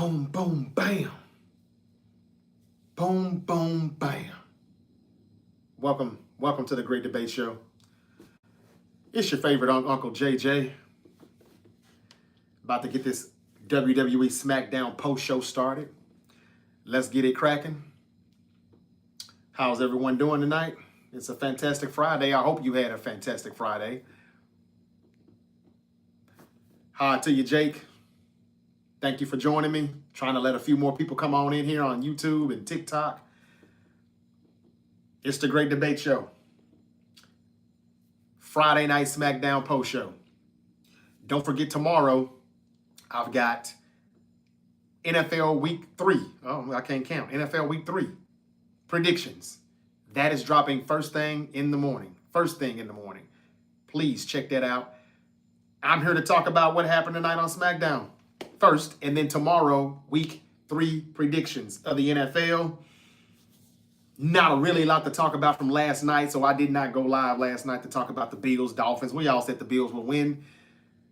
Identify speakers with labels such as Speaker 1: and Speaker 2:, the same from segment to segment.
Speaker 1: Boom, boom, bam. Boom, boom, bam. Welcome to the Great Debate Show. It's your favorite Uncle JJ. About to get this WWE Smackdown post-show started. Let's get it cracking. How's everyone doing tonight? It's a fantastic Friday. I hope you had a fantastic Friday. Hi to you, Jake. Thank you for joining me. Trying to let a few more people come on in here on YouTube and TikTok. It's the Great Debate Show. Friday night Smackdown post show. Don't forget tomorrow, I've got NFL Week 3. Oh, I can't count. NFL Week 3 predictions. That is dropping first thing in the morning. Please check that out. I'm here to talk about what happened tonight on Smackdown first, and then tomorrow, Week 3 predictions of the NFL. Not really a lot to talk about from last night, so I did not go live last night to talk about the Bills, Dolphins. We all said the Bills will win,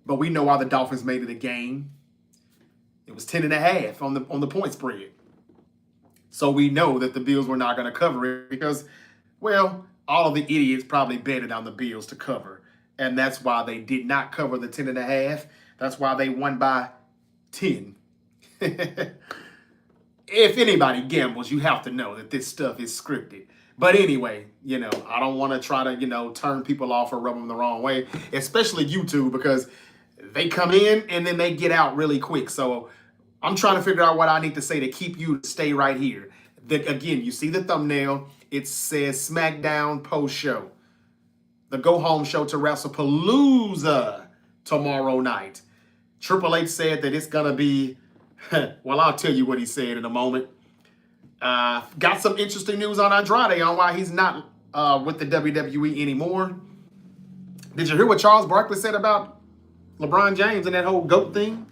Speaker 1: but we know why the Dolphins made it a game. It was 10.5 on the point spread. So we know that the Bills were not going to cover it because, well, all of the idiots probably betted on the Bills to cover, and that's why they did not cover the 10.5. That's why they won by 10. If anybody gambles, you have to know that this stuff is scripted. But anyway, I don't want to try to, turn people off or rub them the wrong way, especially YouTube, because they come in and then they get out really quick. So I'm trying to figure out what I need to say to keep you to stay right here. Again, you see the thumbnail. It says Smackdown post show. The go home show to Wrestlepalooza tomorrow night. Triple H said that it's going to be, well, I'll tell you what he said in a moment. Got some interesting news on Andrade on why he's not with the WWE anymore. Did you hear what Charles Barkley said about LeBron James and that whole GOAT thing?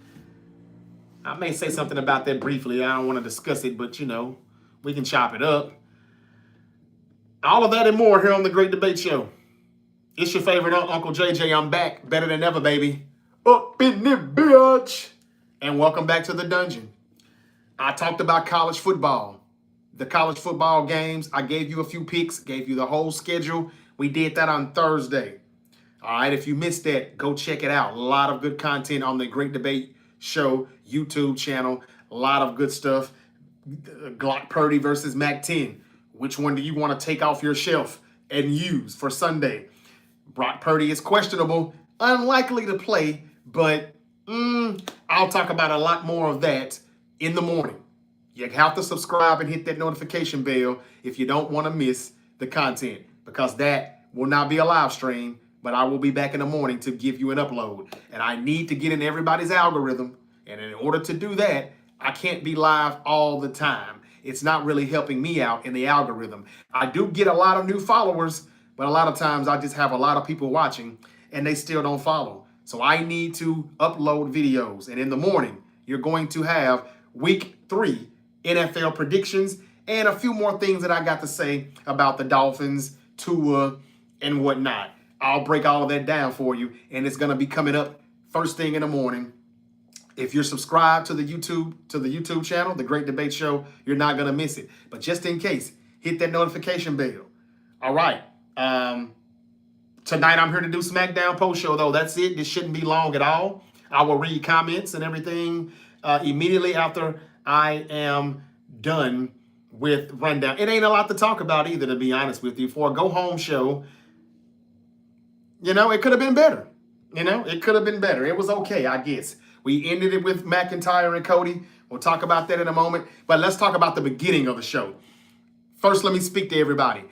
Speaker 1: I may say something about that briefly. I don't want to discuss it, but, we can chop it up. All of that and more here on the Great Debate Show. It's your favorite Uncle JJ. I'm back. Better than ever, baby. Up in the bitch. And welcome back to the dungeon. I talked about college football. The college football games. I gave you a few picks. Gave you the whole schedule. We did that on Thursday. All right, if you missed that, go check it out. A lot of good content on the Great Debate Show YouTube channel. A lot of good stuff. Glock Purdy versus Mac 10. Which one do you want to take off your shelf and use for Sunday? Brock Purdy is questionable. Unlikely to play, but I'll talk about a lot more of that in the morning. You have to subscribe and hit that notification bell if you don't want to miss the content, because that will not be a live stream, but I will be back in the morning to give you an upload. And I need to get in everybody's algorithm. And in order to do that, I can't be live all the time. It's not really helping me out in the algorithm. I do get a lot of new followers, but a lot of times I just have a lot of people watching and they still don't follow. So I need to upload videos. And in the morning, you're going to have Week 3 NFL predictions and a few more things that I got to say about the Dolphins, Tua, and whatnot. I'll break all of that down for you, and it's going to be coming up first thing in the morning. If you're subscribed to the YouTube channel, The Great Debate Show, you're not going to miss it. But just in case, hit that notification bell. All right. Tonight I'm here to do Smackdown post show, though. That's it. This shouldn't be long at all. I will read comments and everything immediately after I am done with Rundown. It ain't a lot to talk about either, to be honest with you. For a go-home show, it could have been better. It could have been better. It was okay, I guess. We ended it with McIntyre and Cody. We'll talk about that in a moment. But let's talk about the beginning of the show. First, let me speak to everybody.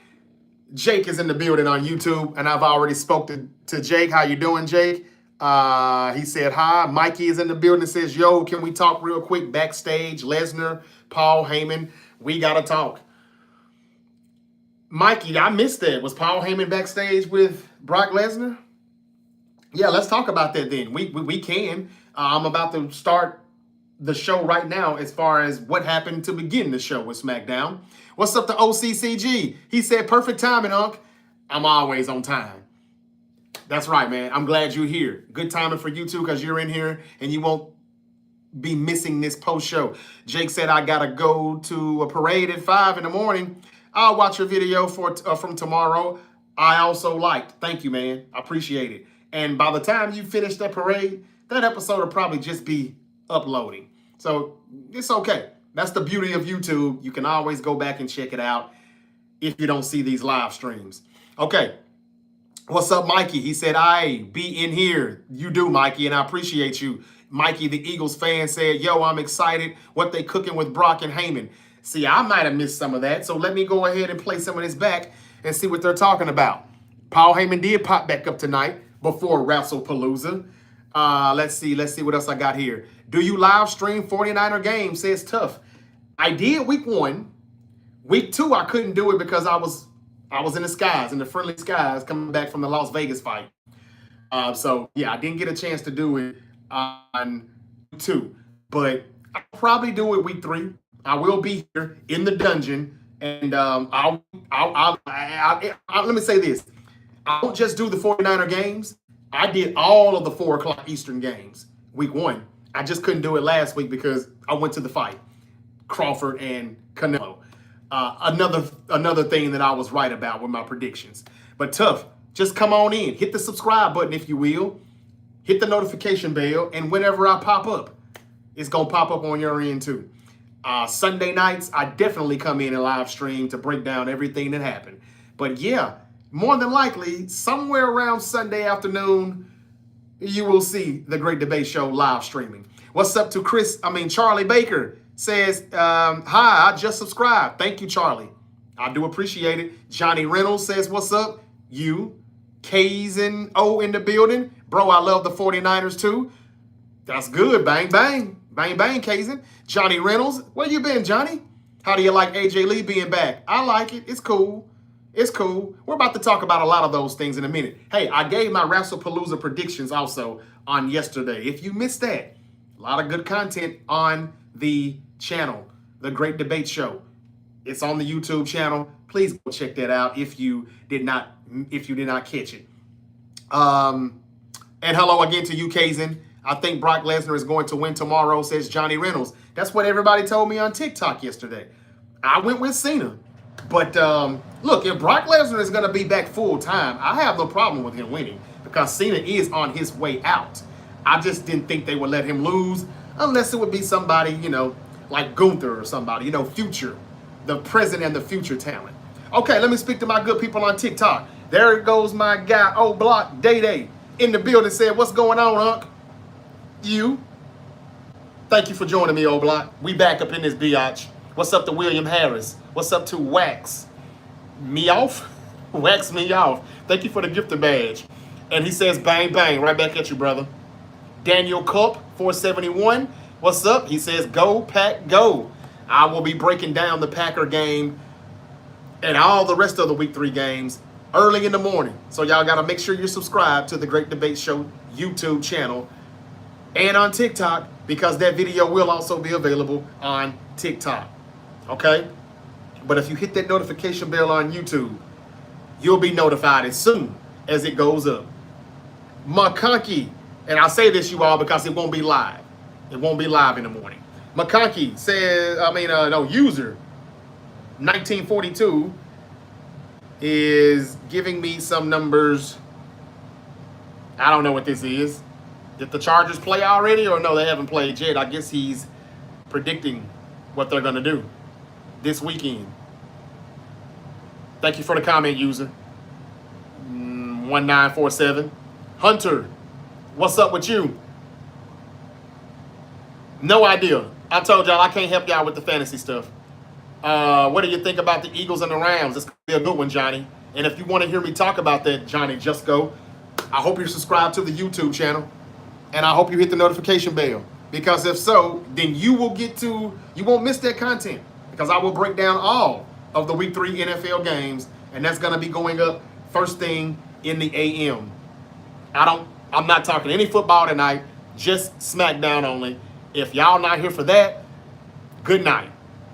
Speaker 1: Jake is in the building on YouTube, and I've already spoke to Jake. How you doing, Jake? He said hi. Mikey is in the building and says, yo, can we talk real quick? Backstage, Lesnar, Paul Heyman. We got to talk. Mikey, I missed that. Was Paul Heyman backstage with Brock Lesnar? Yeah, let's talk about that then. We can. I'm about to start the show right now as far as what happened to begin the show with Smackdown. What's up to OCCG? He said, perfect timing, Unc. I'm always on time. That's right, man. I'm glad you're here. Good timing for you, too, because you're in here and you won't be missing this post show. Jake said, I gotta go to a parade at 5 in the morning. I'll watch your video from tomorrow. I also liked. Thank you, man. I appreciate it. And by the time you finish that parade, that episode will probably just be uploading. So it's okay. That's the beauty of YouTube. You can always go back and check it out if you don't see these live streams. Okay. What's up, Mikey? He said, I be in here. You do, Mikey, and I appreciate you. Mikey, the Eagles fan, said, yo, I'm excited. What they cooking with Brock and Heyman. See, I might have missed some of that, so let me go ahead and play some of this back and see what they're talking about. Paul Heyman did pop back up tonight before Wrestlepalooza. Let's see what else I got here. Do you live stream 49er games? Says Tough. I did week 1. Week 2, I couldn't do it because I was in the skies, in the friendly skies, coming back from the Las Vegas fight. So, yeah, I didn't get a chance to do it on week 2. But I'll probably do it week 3. I will be here in the dungeon. And let me say this. I don't just do the 49er games. I did all of the 4 o'clock Eastern games week 1. I just couldn't do it last week because I went to the fight. Crawford and Canelo. Another thing that I was right about with my predictions. But Tough, just come on in. Hit the subscribe button if you will. Hit the notification bell. And whenever I pop up, it's going to pop up on your end too. Sunday nights, I definitely come in and live stream to break down everything that happened. But yeah, more than likely, somewhere around Sunday afternoon, you will see the Great Debate Show live streaming. What's up to Charlie Baker says, hi, I just subscribed. Thank you, Charlie. I do appreciate it. Johnny Reynolds says, what's up? You, K's and O in the building. Bro, I love the 49ers too. That's good. Bang, bang. Bang, bang, Kazin. Johnny Reynolds. Where you been, Johnny? How do you like AJ Lee being back? I like it. It's cool. It's cool. We're about to talk about a lot of those things in a minute. Hey, I gave my Wrestlepalooza predictions also on yesterday. If you missed that, a lot of good content on the channel, The Great Debate Show. It's on the YouTube channel. Please go check that out if you did not catch it. And hello again to you, Kazin. I think Brock Lesnar is going to win tomorrow, says Johnny Reynolds. That's what everybody told me on TikTok yesterday. I went with Cena. But look, if Brock Lesnar is going to be back full time, I have no problem with him winning because Cena is on his way out. I just didn't think they would let him lose unless it would be somebody, like Gunther or somebody, future, the present and the future talent. Okay, let me speak to my good people on TikTok. There goes my guy, O-Block Day Day, in the building, said, what's going on, Unc? You. Thank you for joining me, O-Block. We back up in this biatch. What's up to William Harris? What's up to Wax Me Off? Wax Me Off. Thank you for the gifter badge. And he says, bang, bang. Right back at you, brother. Daniel Cup, 471. What's up? He says, go, Pack, go. I will be breaking down the Packer game and all the rest of the Week 3 games early in the morning. So y'all got to make sure you're subscribed to the Great Debate Show YouTube channel and on TikTok because that video will also be available on TikTok. Okay? But if you hit that notification bell on YouTube, you'll be notified as soon as it goes up. McConkey, and I'll say this, you all, because it won't be live. It won't be live in the morning. McConkey says, user 1942 is giving me some numbers. I don't know what this is. Did the Chargers play already or no, they haven't played yet? I guess he's predicting what they're going to do this weekend. Thank you for the comment, user. 1947. Hunter, what's up with you? No idea. I told y'all I can't help y'all with the fantasy stuff. What do you think about the Eagles and the Rams? It's going to be a good one, Johnny. And if you want to hear me talk about that, Johnny, just go. I hope you're subscribed to the YouTube channel. And I hope you hit the notification bell. Because if so, then you won't miss that content. Because I will break down all of the Week 3 NFL games. And that's going to be going up first thing in the AM. I'm not talking any football tonight. Just Smackdown only. If y'all not here for that, good night.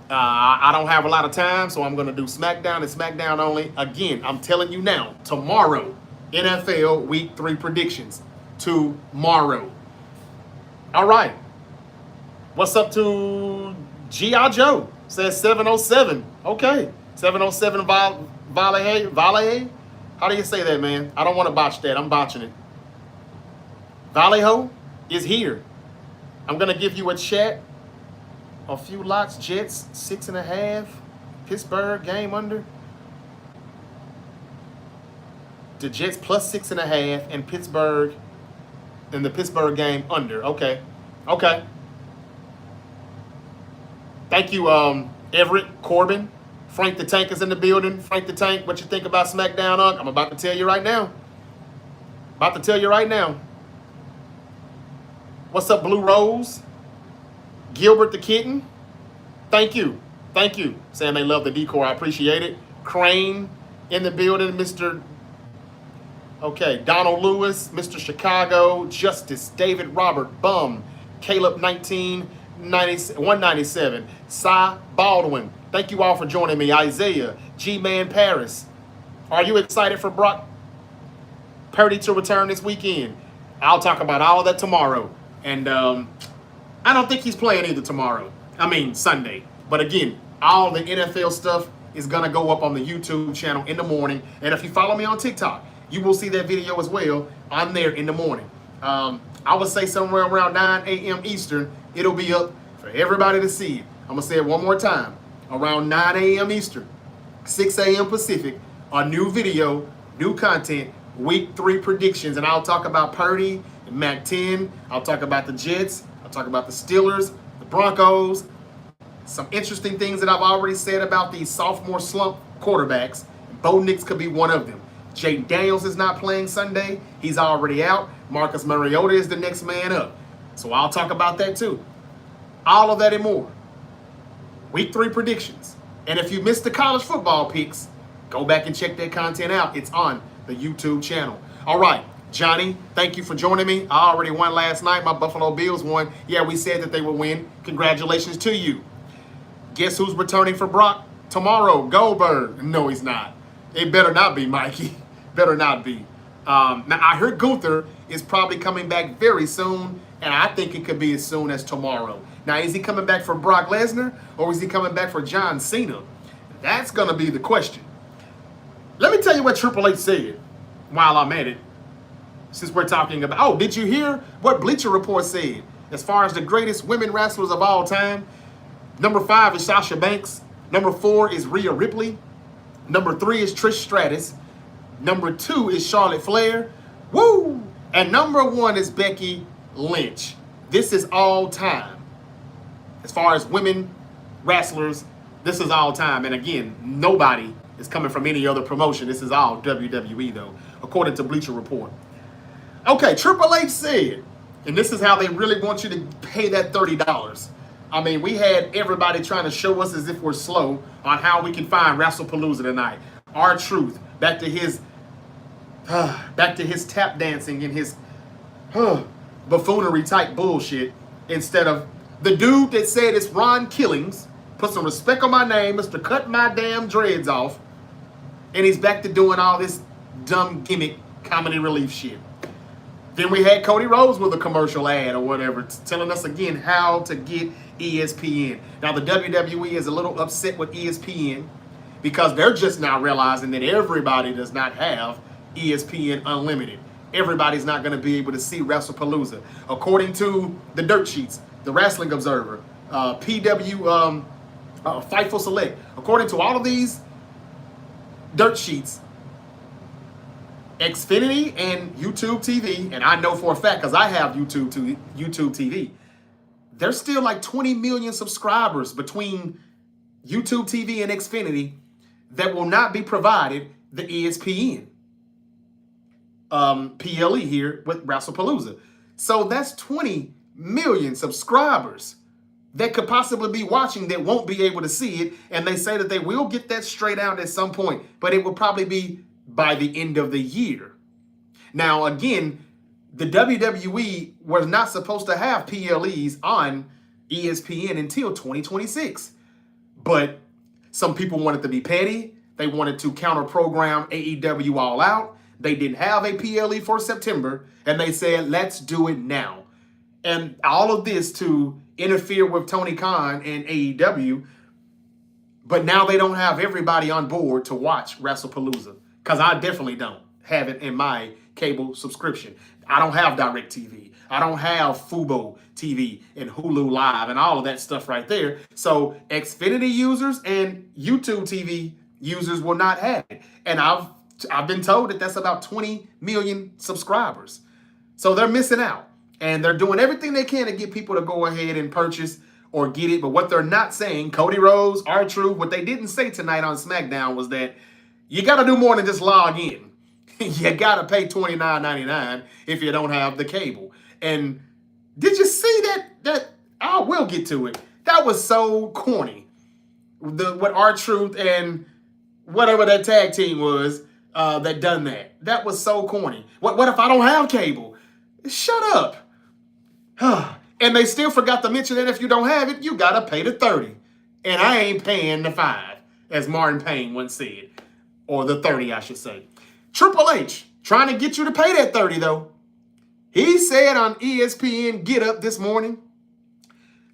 Speaker 1: I don't have a lot of time, so I'm going to do Smackdown and Smackdown only. Again, I'm telling you now, tomorrow, NFL Week 3 predictions. Tomorrow. All right. What's up to G.I. Joe? Says 707. Okay. 707 Vale. How do you say that, man? I don't want to botch that. I'm botching it. Vallejo is here. I'm going to give you a chat. A few lots. Jets, 6.5. Pittsburgh, game under. The Jets plus 6.5 and Pittsburgh in the Pittsburgh game under. Okay. Okay. Thank you, Everett, Corbin. Frank the Tank is in the building. Frank the Tank, what you think about Smackdown, Unc? I'm about to tell you right now. What's up, Blue Rose? Gilbert the Kitten. Thank you. Saying they love the decor. I appreciate it. Crane in the building. Mr. Okay, Donald Lewis, Mr. Chicago, Justice, David Robert, Bum, Caleb 197, Cy Baldwin. Thank you all for joining me. Isaiah, G-Man Paris. Are you excited for Brock Purdy to return this weekend? I'll talk about all of that tomorrow. And I don't think he's playing either tomorrow. I mean, Sunday. But again, all the NFL stuff is going to go up on the YouTube channel in the morning. And if you follow me on TikTok, you will see that video as well. I'm there in the morning. I would say somewhere around 9 a.m. Eastern, it'll be up for everybody to see it. I'm going to say it one more time. Around 9 a.m. Eastern, 6 a.m. Pacific, a new video, new content, week 3 predictions. And I'll talk about Purdy and Mac 10. I'll talk about the Jets. I'll talk about the Steelers, the Broncos. Some interesting things that I've already said about these sophomore slump quarterbacks. Bo Nix could be one of them. Jaden Daniels is not playing Sunday. He's already out. Marcus Mariota is the next man up. So I'll talk about that too. All of that and more. Week 3 predictions. And if you missed the college football picks, go back and check that content out. It's on the YouTube channel. All right, Johnny, thank you for joining me. I already won last night. My Buffalo Bills won. Yeah, we said that they would win. Congratulations to you. Guess who's returning for Brock tomorrow? Goldberg. No, he's not. It better not be, Mikey. Better not be. Now, I heard Gunther is probably coming back very soon, and I think it could be as soon as tomorrow. Now, is he coming back for Brock Lesnar, or is he coming back for John Cena? That's going to be the question. Let me tell you what Triple H said while I'm at it, since we're talking about... Oh, did you hear what Bleacher Report said? As far as the greatest women wrestlers of all time, number 5 is Sasha Banks. Number 4 is Rhea Ripley. Number 3 is Trish Stratus. Number 2 is Charlotte Flair. Woo! And number 1 is Becky Lynch. This is all time. As far as women wrestlers, this is all time. And again, nobody is coming from any other promotion. This is all WWE, though, according to Bleacher Report. Okay, Triple H said, and this is how they really want you to pay that $30. I mean, we had everybody trying to show us as if we're slow on how we can find Wrestlepalooza tonight. R-Truth, back to his tap dancing and his buffoonery type bullshit, instead of the dude that said it's Ron Killings, put some respect on my name, Mr. Cut My Damn Dreads Off, and he's back to doing all this dumb gimmick comedy relief shit. Then we had Cody Rhodes with a commercial ad or whatever, telling us again how to get ESPN. Now, the WWE is a little upset with ESPN because they're just now realizing that everybody does not have ESPN Unlimited. Everybody's not going to be able to see Wrestlepalooza. According to the dirt sheets, the Wrestling Observer, PW, Fightful Select, according to all of these dirt sheets, Xfinity and YouTube TV, and I know for a fact because I have YouTube TV, there's still like 20 million subscribers between YouTube TV and Xfinity that will not be provided the ESPN PLE here with Wrestlepalooza. So that's 20 million subscribers that could possibly be watching that won't be able to see it, and they say that they will get that straight out at some point, but it will probably be by the end of the year. Now, again, the WWE was not supposed to have PLEs on ESPN until 2026. But some people wanted to be petty. They wanted to counter-program AEW All Out. They didn't have a PLE for September, and they said, let's do it now. And all of this to interfere with Tony Khan and AEW, but now they don't have everybody on board to watch Wrestlepalooza, because I definitely don't have it in my cable subscription. I don't have DirecTV. I don't have Fubo TV and Hulu Live and all of that stuff right there. So Xfinity users and YouTube TV users will not have it. And I've been told that that's about 20 million subscribers. So they're missing out. And they're doing everything they can to get people to go ahead and purchase or get it. But what they're not saying, Cody Rhodes, R-Truth, what they didn't say tonight on Smackdown was that you got to do more than just log in. You got to pay $29.99 if you don't have the cable. And did you see that? I will get to it. That was so corny. What R-Truth and whatever that tag team was that done that. That was so corny. What if I don't have cable? Shut up. And they still forgot to mention that if you don't have it, you got to pay the $30. And I ain't paying the $5, as Martin Payne once said. Or the $30, I should say. Triple H trying to get you to pay that $30, though. He said on ESPN Get Up this morning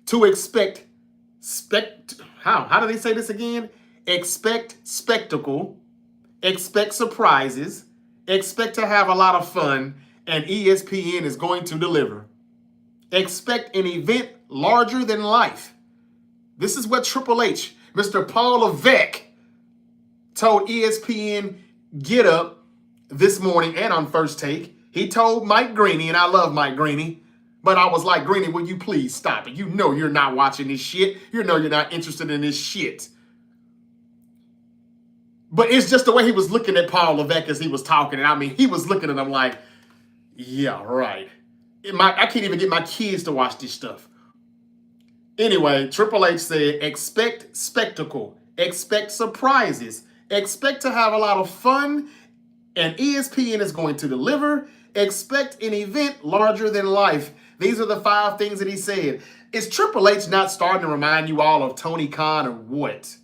Speaker 1: to expect how do they say this again? Expect spectacle, expect surprises, expect to have a lot of fun, and ESPN is going to deliver. Expect an event larger than life. This is what Triple H, Mr. Paul Levesque, told ESPN Get Up this morning and on First Take. He told Mike Greeny, and I love Mike Greeny, but I was like, Greeny, will you please stop it? You know you're not watching this shit. You know you're not interested in this shit. But it's just the way he was looking at Paul Levesque as he was talking. And I mean, he was looking at him like, yeah, right. I can't even get my kids to watch this stuff. Anyway, Triple H said, expect spectacle, expect surprises, expect to have a lot of fun, and ESPN is going to deliver. Expect an event larger than life. These are the 5 things that he said. Is Triple H not starting to remind you all of Tony Khan or what?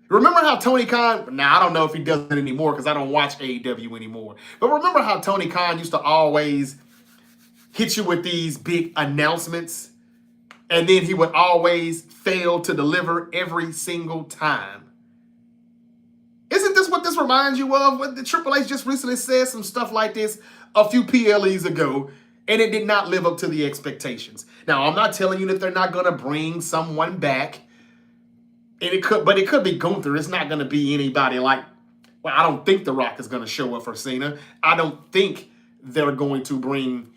Speaker 1: Remember how Tony Khan, now I don't know if he does it anymore because I don't watch AEW anymore, but remember how Tony Khan used to always hit you with these big announcements, and then he would always fail to deliver every single time? Isn't this what this reminds you of? What the Triple H just recently said some stuff like this a few PLEs ago, and it did not live up to the expectations. Now, I'm not telling you that they're not going to bring someone back, and it could be Gunther. It's not going to be anybody like, well, I don't think The Rock is going to show up for Cena. I don't think they're going to bring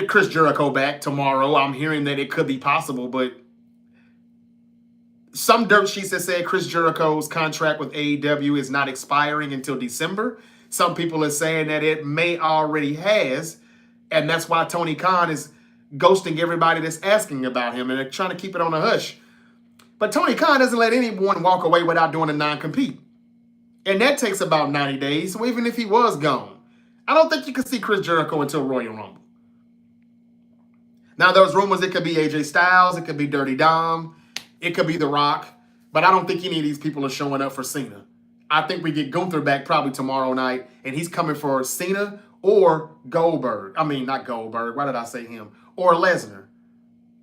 Speaker 1: Chris Jericho back tomorrow. I'm hearing that it could be possible, but some dirt sheets that said Chris Jericho's contract with AEW is not expiring until December. Some people are saying that it may already has, and that's why Tony Khan is ghosting everybody that's asking about him, and they're trying to keep it on a hush. But Tony Khan doesn't let anyone walk away without doing a non-compete. And that takes about 90 days, so even if he was gone, I don't think you could see Chris Jericho until Royal Rumble. Now, there's rumors it could be AJ Styles, it could be Dirty Dom, it could be The Rock, but I don't think any of these people are showing up for Cena. I think we get Gunther back probably tomorrow night, and he's coming for Cena or Goldberg. I mean, not Goldberg. Why did I say him? Or Lesnar.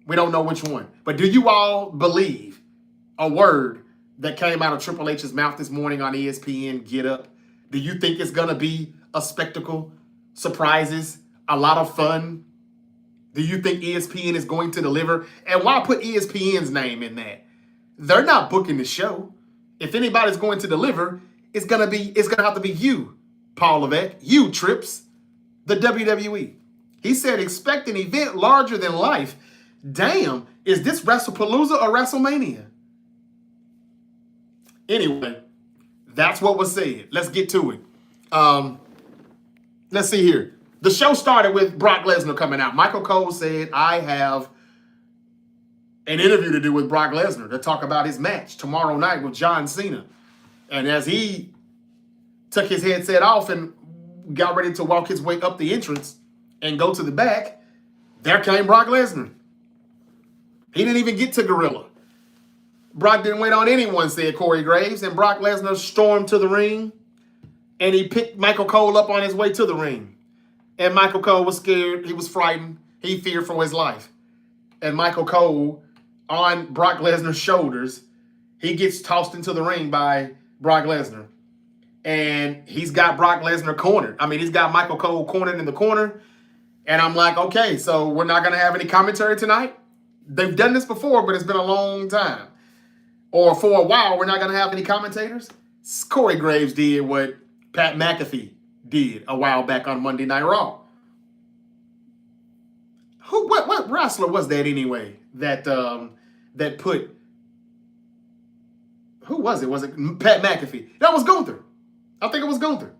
Speaker 1: We don't know which one. But do you all believe a word that came out of Triple H's mouth this morning on ESPN Get Up? Do you think it's going to be a spectacle, surprises, a lot of fun? Do you think ESPN is going to deliver? And why put ESPN's name in that? They're not booking the show. If anybody's going to deliver, it's gonna have to be you, Paul Levesque, you Trips, the WWE. He said, expect an event larger than life. Damn, is this Wrestlepalooza or WrestleMania? Anyway, that's what was said. Let's get to it. Let's see here. The show started with Brock Lesnar coming out. Michael Cole said, I have an interview to do with Brock Lesnar to talk about his match tomorrow night with John Cena. And as he took his headset off and got ready to walk his way up the entrance and go to the back, there came Brock Lesnar. He didn't even get to Gorilla. Brock didn't wait on anyone, said Corey Graves, and Brock Lesnar stormed to the ring, and he picked Michael Cole up on his way to the ring. And Michael Cole was scared. He was frightened. He feared for his life. And Michael Cole, on Brock Lesnar's shoulders, he gets tossed into the ring by Brock Lesnar. And he's got Brock Lesnar cornered. I mean, he's got Michael Cole cornered in the corner. And I'm like, okay, so we're not going to have any commentary tonight? They've done this before, but it's been a long time. Or for a while, we're not going to have any commentators? Corey Graves did what Pat McAfee did a while back on Monday Night Raw. What wrestler was that anyway that put... Who was it? Was it Pat McAfee? That was Gunther. I think it was Gunther.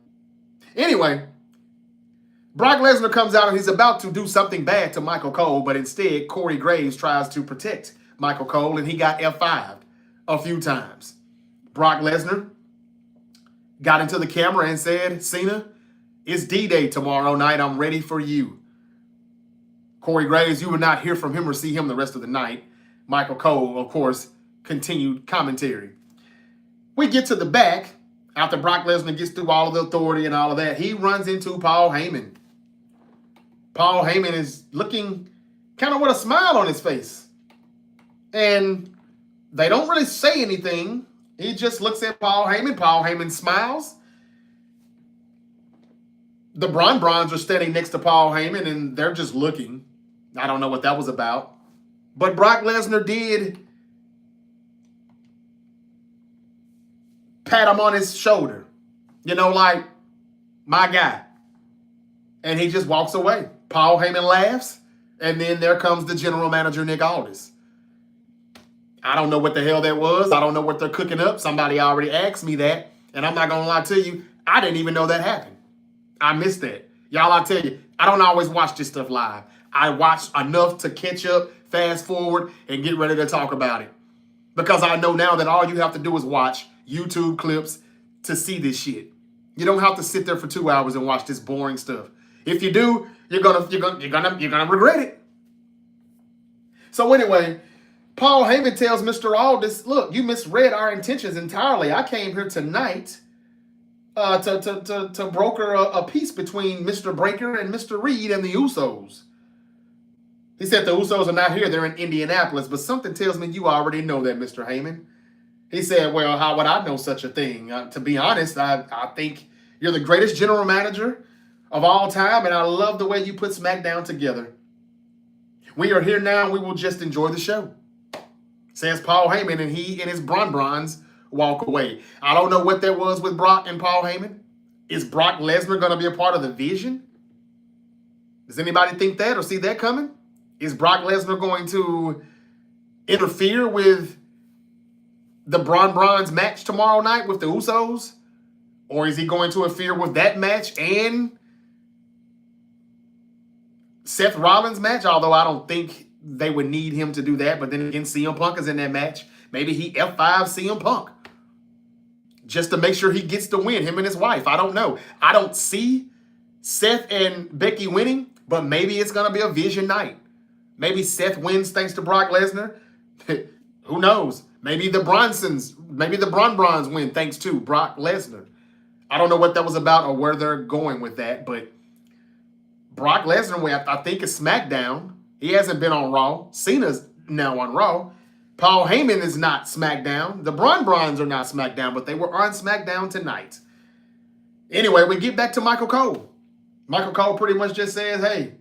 Speaker 1: Anyway, Brock Lesnar comes out and he's about to do something bad to Michael Cole, but instead, Corey Graves tries to protect Michael Cole, and he got F5'd a few times. Brock Lesnar got into the camera and said, Cena, it's D-Day tomorrow night. I'm ready for you. Corey Graves, you will not hear from him or see him the rest of the night. Michael Cole, of course, continued commentary. We get to the back. After Brock Lesnar gets through all of the authority and all of that, he runs into Paul Heyman. Paul Heyman is looking kind of with a smile on his face. And they don't really say anything. He just looks at Paul Heyman. Paul Heyman smiles. The Bron Brons are standing next to Paul Heyman, and they're just looking. I don't know what that was about. But Brock Lesnar did pat him on his shoulder. You know, like, my guy. And he just walks away. Paul Heyman laughs, and then there comes the general manager, Nick Aldis. I don't know what the hell that was. I don't know what they're cooking up. Somebody already asked me that, and I'm not going to lie to you, I didn't even know that happened. I missed that. Y'all, I tell you, I don't always watch this stuff live. I watch enough to catch up, fast forward, and get ready to talk about it. Because I know now that all you have to do is watch YouTube clips to see this shit. You don't have to sit there for 2 hours and watch this boring stuff. If you do, you're gonna regret it. So anyway, Paul Heyman tells Mr. Aldis, look, you misread our intentions entirely. I came here tonight to broker a peace between Mr. Breaker and Mr. Reed and the Usos. He said the Usos are not here. They're in Indianapolis. But something tells me you already know that, Mr. Heyman. He said, well, how would I know such a thing? To be honest, I think you're the greatest general manager of all time, and I love the way you put SmackDown together. We are here now, and we will just enjoy the show. Says Paul Heyman, and he and his Bron Brons walk away. I don't know what that was with Brock and Paul Heyman. Is Brock Lesnar going to be a part of the vision? Does anybody think that or see that coming? Is Brock Lesnar going to interfere with the Bron Brons match tomorrow night with the Usos? Or is he going to interfere with that match and Seth Rollins' match? Although I don't think they would need him to do that. But then again, CM Punk is in that match. Maybe he F5 CM Punk just to make sure he gets the win, him and his wife. I don't know. I don't see Seth and Becky winning, but maybe it's going to be a vision night. Maybe Seth wins thanks to Brock Lesnar. Who knows? Maybe the Bron Brons win thanks to Brock Lesnar. I don't know what that was about or where they're going with that, but Brock Lesnar, I think, is SmackDown. He hasn't been on Raw. Cena's now on Raw. Paul Heyman is not SmackDown. The Bron Brons are not SmackDown, but they were on SmackDown tonight. Anyway, we get back to Michael Cole. Michael Cole pretty much just says, hey,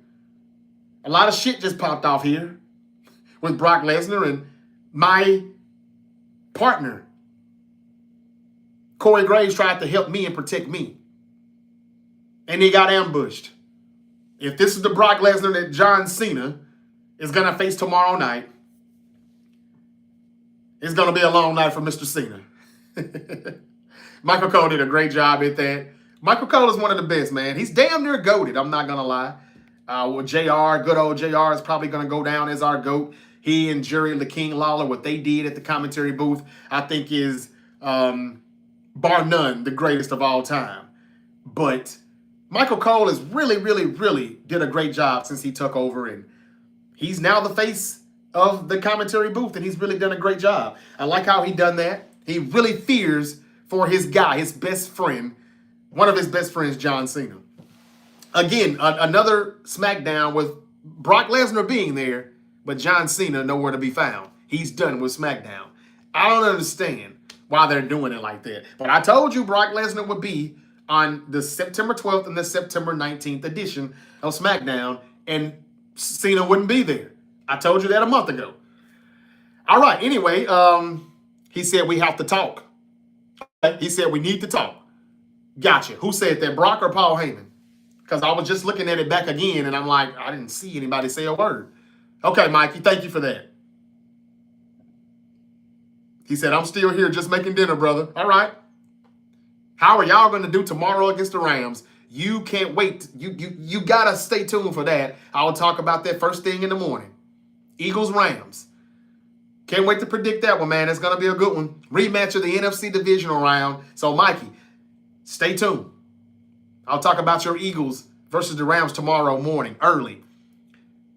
Speaker 1: a lot of shit just popped off here with Brock Lesnar and my partner. Corey Graves tried to help me and protect me. And he got ambushed. If this is the Brock Lesnar that John Cena is going to face tomorrow night, it's going to be a long night for Mr. Cena. Michael Cole did a great job at that. Michael Cole is one of the best, man. He's damn near goated, I'm not going to lie. JR, good old JR, is probably going to go down as our GOAT. He and Jerry the King Lawler, what they did at the commentary booth, I think is, bar none, the greatest of all time. But Michael Cole has really did a great job since he took over, and he's now the face of the commentary booth, and he's really done a great job. I like how he done that. He really fears for his guy, his best friend, one of his best friends, John Cena. Again, another SmackDown with Brock Lesnar being there, but John Cena nowhere to be found. He's done with SmackDown. I don't understand why they're doing it like that. But I told you Brock Lesnar would be on the September 12th and the September 19th edition of SmackDown, and Cena wouldn't be there. I told you that a month ago. All right, anyway, he said we have to talk. He said we need to talk. Gotcha. Who said that, Brock or Paul Heyman? Because I was just looking at it back again, and I'm like, I didn't see anybody say a word. Okay, Mikey, thank you for that. He said, I'm still here just making dinner, brother. All right. How are y'all going to do tomorrow against the Rams? You can't wait. You got to stay tuned for that. I will talk about that first thing in the morning. Eagles-Rams. Can't wait to predict that one, man. It's going to be a good one. Rematch of the NFC divisional round. So, Mikey, stay tuned. I'll talk about your Eagles versus the Rams tomorrow morning, early.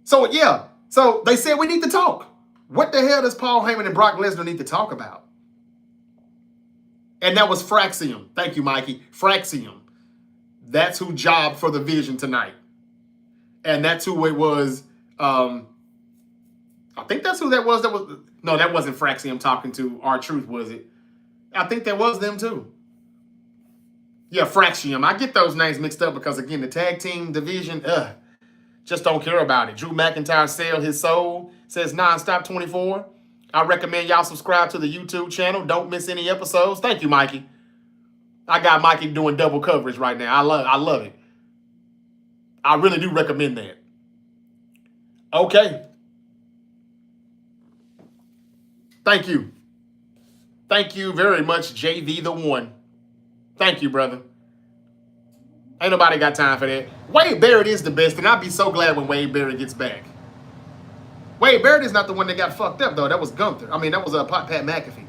Speaker 1: So, yeah. So, they said we need to talk. What the hell does Paul Heyman and Brock Lesnar need to talk about? And that was Fraxium. Thank you, Mikey. Fraxium. That's who jobbed for the Vision tonight. And that's who it was. I think that's who that was. No, that wasn't Fraxium talking to R-Truth, was it? I think that was them too. Yeah, Fraxium. I get those names mixed up because, again, the tag team division, just don't care about it. Drew McIntyre sell his soul, says Nonstop 24. I recommend y'all subscribe to the YouTube channel. Don't miss any episodes. Thank you, Mikey. I got Mikey doing double coverage right now. I love it. I really do recommend that. Okay. Thank you. Thank you very much, JV the One. Thank you, brother. Ain't nobody got time for that. Wade Barrett is the best, and I'll be so glad when Wade Barrett gets back. Wade Barrett is not the one that got fucked up, though. That was Gunther. I mean, that was Pat McAfee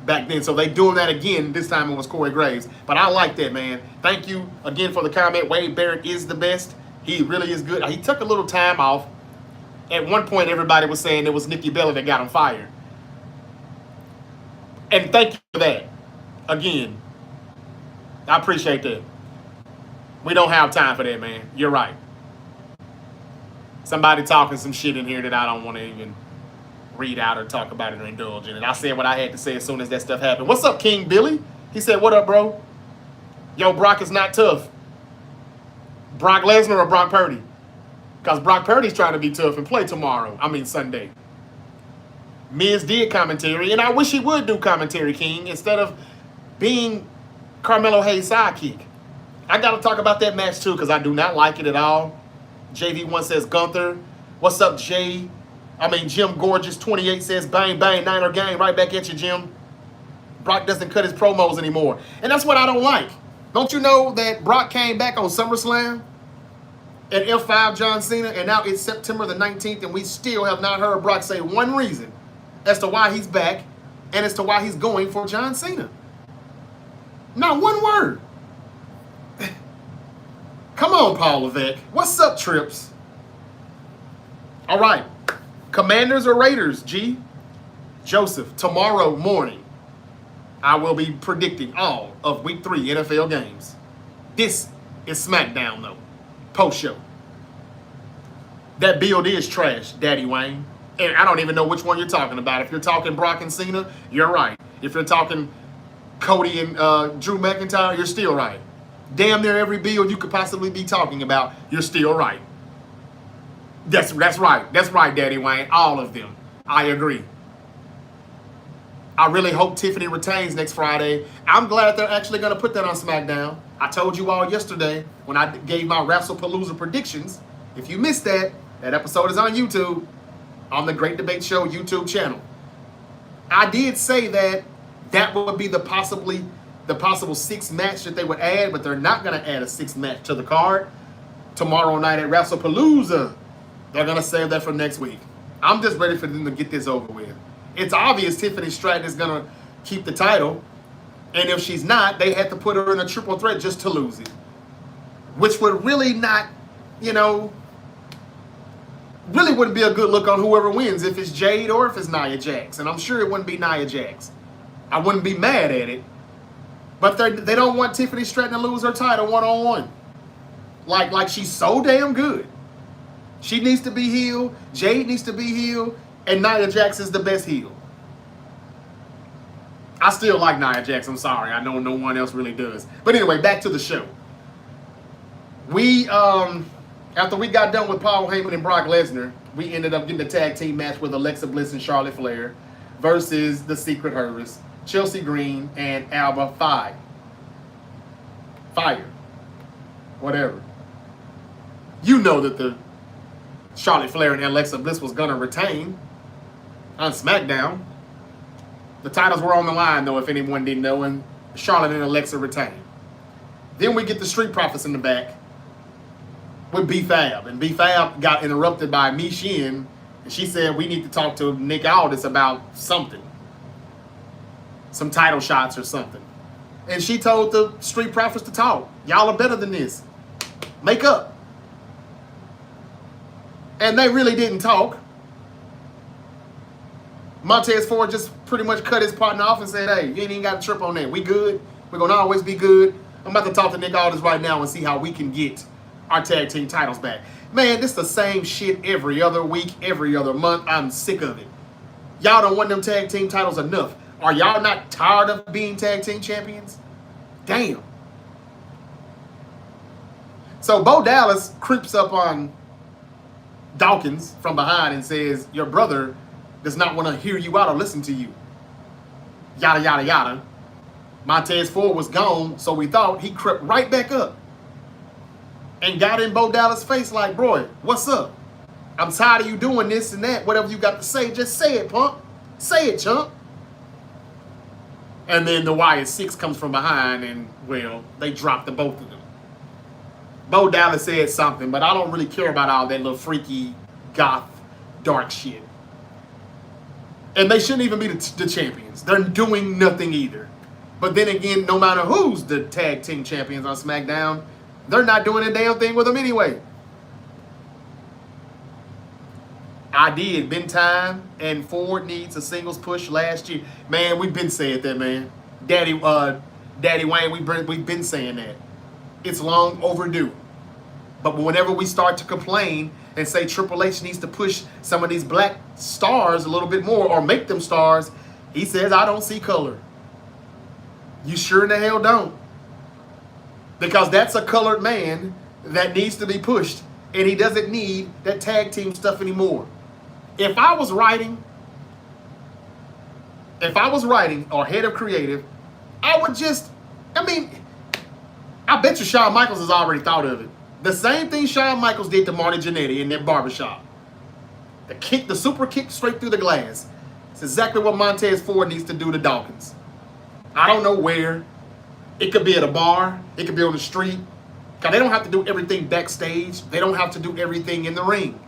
Speaker 1: back then. So they doing that again. This time it was Corey Graves. But I like that, man. Thank you again for the comment. Wade Barrett is the best. He really is good. He took a little time off. At one point, everybody was saying it was Nikki Bella that got him fired. And thank you for that. Again, I appreciate that. We don't have time for that, man. You're right. Somebody talking some shit in here that I don't want to even read out or talk about it or indulge in it. I said what I had to say as soon as that stuff happened. What's up, King Billy? He said, what up, bro? Yo, Brock is not tough. Brock Lesnar or Brock Purdy? Because Brock Purdy's trying to be tough and play tomorrow. I mean, Sunday. Miz did commentary, and I wish he would do commentary, King, instead of being Carmelo Hayes' sidekick. I got to talk about that match, too, because I do not like it at all. JV1 says Gunther. What's up, Jay? Jim Gorgeous 28 says bang, bang, Niner gang. Right back at you, Jim. Brock doesn't cut his promos anymore. And that's what I don't like. Don't you know that Brock came back on SummerSlam at F5 John Cena, and now it's September the 19th, and we still have not heard Brock say one reason as to why he's back and as to why he's going for John Cena. Not one word. Come on, Paul Levesque. What's up, Trips? All right. Commanders or Raiders, G? Joseph, tomorrow morning, I will be predicting all of Week 3 NFL games. This is SmackDown, though. Post-show. That build is trash, Daddy Wayne. And I don't even know which one you're talking about. If you're talking Brock and Cena, you're right. If you're talking Cody and Drew McIntyre, you're still right. Damn near every build you could possibly be talking about, you're still right. That's right. That's right, Daddy Wayne. All of them. I agree. I really hope Tiffany retains next Friday. I'm glad they're actually going to put that on SmackDown. I told you all yesterday when I gave my Wrestlepalooza predictions. If you missed that, that episode is on YouTube, on the Great Debate Show YouTube channel. I did say that would be the possible sixth match that they would add, but they're not going to add a sixth match to the card. Tomorrow night at Wrestlepalooza, they're going to save that for next week. I'm just ready for them to get this over with. It's obvious Tiffany Stratton is going to keep the title, and if she's not, they had to put her in a triple threat just to lose it, which would really not, really wouldn't be a good look on whoever wins, if it's Jade or if it's Nia Jax, and I'm sure it wouldn't be Nia Jax. I wouldn't be mad at it. But they don't want Tiffany Stratton to lose her title one-on-one. Like she's so damn good. She needs to be healed. Jade needs to be healed. And Nia Jax is the best heel. I still like Nia Jax. I'm sorry. I know no one else really does. But anyway, back to the show. We, after we got done with Paul Heyman and Brock Lesnar, we ended up getting a tag team match with Alexa Bliss and Charlotte Flair versus the Secret Hurters, Chelsea Green and Alba Fire. Whatever. You know that the Charlotte Flair and Alexa Bliss was going to retain on Smackdown. The titles were on the line, though, if anyone didn't know, and Charlotte and Alexa retained. Then we get the Street Profits in the back with B-Fab. And B-Fab got interrupted by Mi Shin, and she said, we need to talk to Nick Aldis about something. Some title shots or something. And she told the Street Profits to talk. Y'all are better than this. Make up. And they really didn't talk. Montez Ford just pretty much cut his partner off and said, hey, you ain't even got to trip on that. We good. We're going to always be good. I'm about to talk to Nick Aldis right now and see how we can get our tag team titles back. Man, this is the same shit every other week, every other month. I'm sick of it. Y'all don't want them tag team titles enough. Are y'all not tired of being tag team champions? Damn. So Bo Dallas creeps up on Dawkins from behind and says, your brother does not want to hear you out or listen to you. Yada, yada, yada. Montez Ford was gone, so we thought he crept right back up and got in Bo Dallas' face like, bro, what's up? I'm tired of you doing this and that. Whatever you got to say, just say it, punk. Say it, chump. And then the Wyatt Six comes from behind and, well, they dropped the both of them. Bo Dallas said something, but I don't really care about all that little freaky, goth, dark shit. And they shouldn't even be the champions. They're doing nothing either. But then again, no matter who's the tag team champions on SmackDown, they're not doing a damn thing with them anyway. I did. Been time, and Ford needs a singles push last year. Man, we've been saying that, man. Daddy Wayne, we've been saying that. It's long overdue. But whenever we start to complain and say Triple H needs to push some of these black stars a little bit more or make them stars, he says, I don't see color. You sure in the hell don't. Because that's a colored man that needs to be pushed, and he doesn't need that tag team stuff anymore. If I was writing or head of creative, I would just, I bet you Shawn Michaels has already thought of it. The same thing Shawn Michaels did to Marty Jannetty in that barbershop. The super kick straight through the glass. It's exactly what Montez Ford needs to do to Dawkins. I don't know where. It could be at a bar. It could be on the street. Because they don't have to do everything backstage. They don't have to do everything in the ring.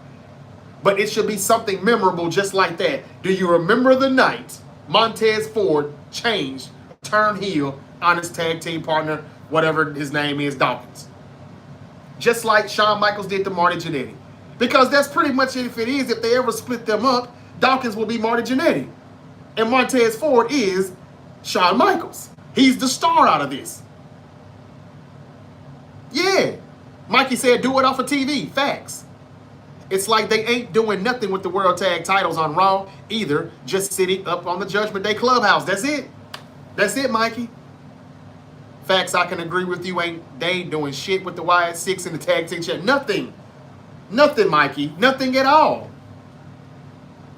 Speaker 1: But it should be something memorable just like that. Do you remember the night Montez Ford turned heel on his tag team partner, whatever his name is, Dawkins? Just like Shawn Michaels did to Marty Jannetty. Because that's pretty much it. If they ever split them up, Dawkins will be Marty Jannetty. And Montez Ford is Shawn Michaels. He's the star out of this. Yeah. Mikey said do it off of TV. Facts. It's like they ain't doing nothing with the World Tag titles on Raw either. Just sitting up on the Judgment Day Clubhouse. That's it. That's it, Mikey. Facts, I can agree with you. They ain't doing shit with the Wyatt Six and the tag team chat. Nothing. Nothing, Mikey. Nothing at all.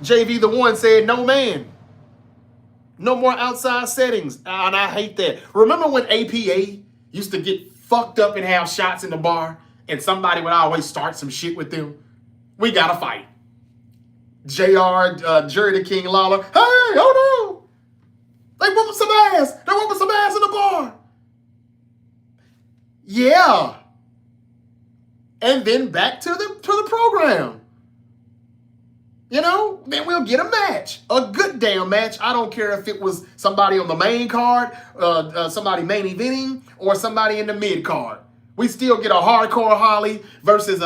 Speaker 1: JV the One said, no man. No more outside settings. And I hate that. Remember when APA used to get fucked up and have shots in the bar and somebody would always start some shit with them? We got to fight. JR, Jerry the King Lawler. Hey, hold on. They whooping some ass. They whooping some ass in the bar. Yeah. And then back to the program. You know, then we'll get a match. A good damn match. I don't care if it was somebody on the main card, somebody main eventing, or somebody in the mid card. We still get a hardcore Holly versus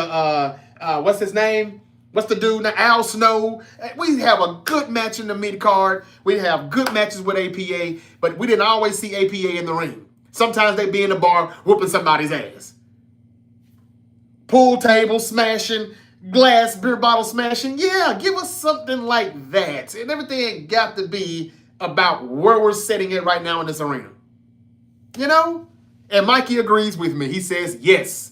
Speaker 1: what's his name? What's the dude? Al Snow. We have a good match in the mid card. We have good matches with APA, but we didn't always see APA in the ring. Sometimes they be in the bar whooping somebody's ass. Pool table smashing, glass beer bottle smashing. Yeah, give us something like that. And everything got to be about where we're setting it right now in this arena. You know? And Mikey agrees with me. He says yes.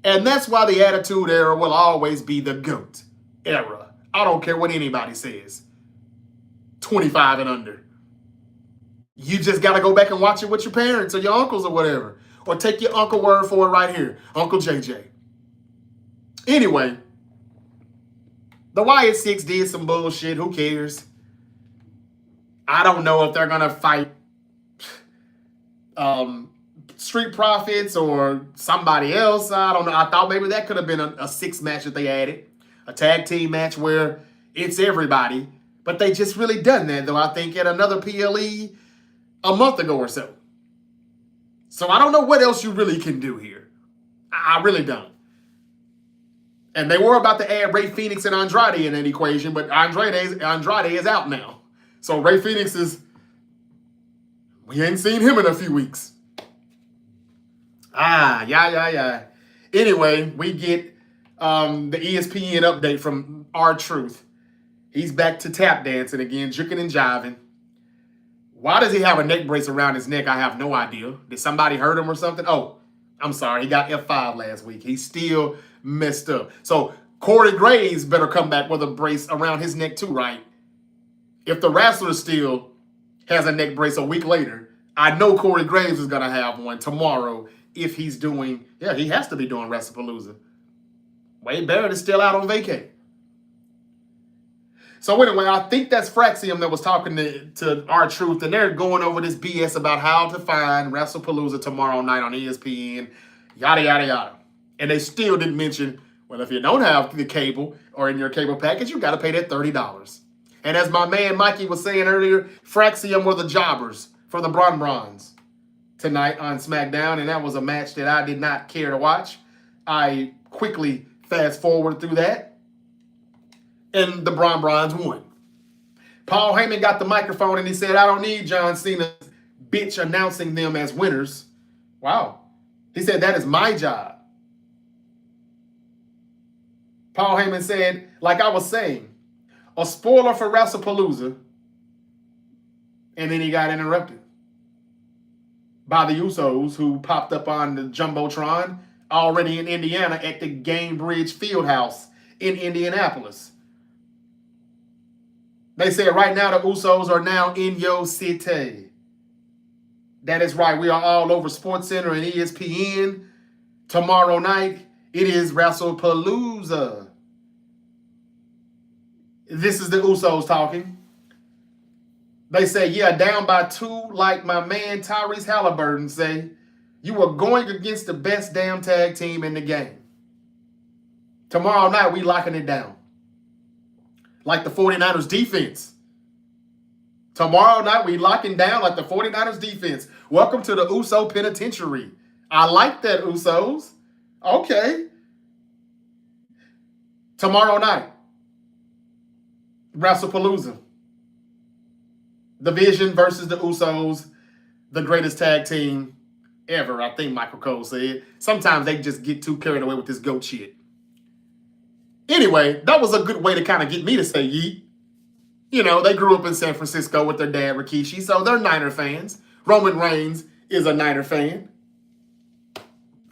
Speaker 1: And that's why the Attitude Era will always be the GOAT era. I don't care what anybody says. 25 and under. You just got to go back and watch it with your parents or your uncles or whatever. Or take your uncle word for it right here. Uncle JJ. Anyway, the Wyatt Six did some bullshit. Who cares? I don't know if they're going to fight Street Profits or somebody else. I don't know. I thought maybe that could have been a six match that they added. A tag team match where it's everybody. But they just really done that, though, I think, at another PLE a month ago or so. So I don't know what else you really can do here. I really don't. And they were about to add Ray Phoenix and Andrade in that equation, but Andrade is out now. So Ray Phoenix we ain't seen him in a few weeks. Yeah. Anyway, we get the ESPN update from R-Truth. He's back to tap dancing again, juking and jiving. Why does he have a neck brace around his neck? I have no idea. Did somebody hurt him or something? Oh, I'm sorry. He got F5 last week. He's still messed up. So Corey Graves better come back with a brace around his neck too, right? If the wrestler still has a neck brace a week later, I know Corey Graves is going to have one tomorrow if he's doing, he has to be doing Wrestlepalooza. Wade Barrett is still out on vacay. So anyway, I think that's Fraxium that was talking to R-Truth, and they're going over this BS about how to find Wrestlepalooza tomorrow night on ESPN, yada, yada, yada. And they still didn't mention, well, if you don't have the cable or in your cable package, you got to pay that $30. And as my man Mikey was saying earlier, Fraxium were the jobbers for the Bron tonight on Smackdown, and that was a match that I did not care to watch. I quickly fast forward through that. And the Bron won. Paul Heyman got the microphone and he said, I don't need John Cena's bitch announcing them as winners. Wow. He said, that is my job. Paul Heyman said, like I was saying, a spoiler for Wrestlepalooza. And then he got interrupted by the Usos, who popped up on the Jumbotron already in Indiana at the Gainbridge Fieldhouse in Indianapolis. They said right now the Usos are now in your city. That is right. We are all over SportsCenter and ESPN. Tomorrow night, it is Wrestlepalooza. This is the Usos talking. They say, down by 2, like my man Tyrese Halliburton say, you are going against the best damn tag team in the game. Tomorrow night, we locking it down. Like the 49ers defense. Tomorrow night, we locking down like the 49ers defense. Welcome to the Uso Penitentiary. I like that, Usos. Okay. Tomorrow night, Wrestlepalooza. The Vision versus the Usos, the greatest tag team ever, I think Michael Cole said. Sometimes they just get too carried away with this GOAT shit. Anyway, that was a good way to kind of get me to say yeet. You know, they grew up in San Francisco with their dad, Rikishi, so they're Niner fans. Roman Reigns is a Niner fan.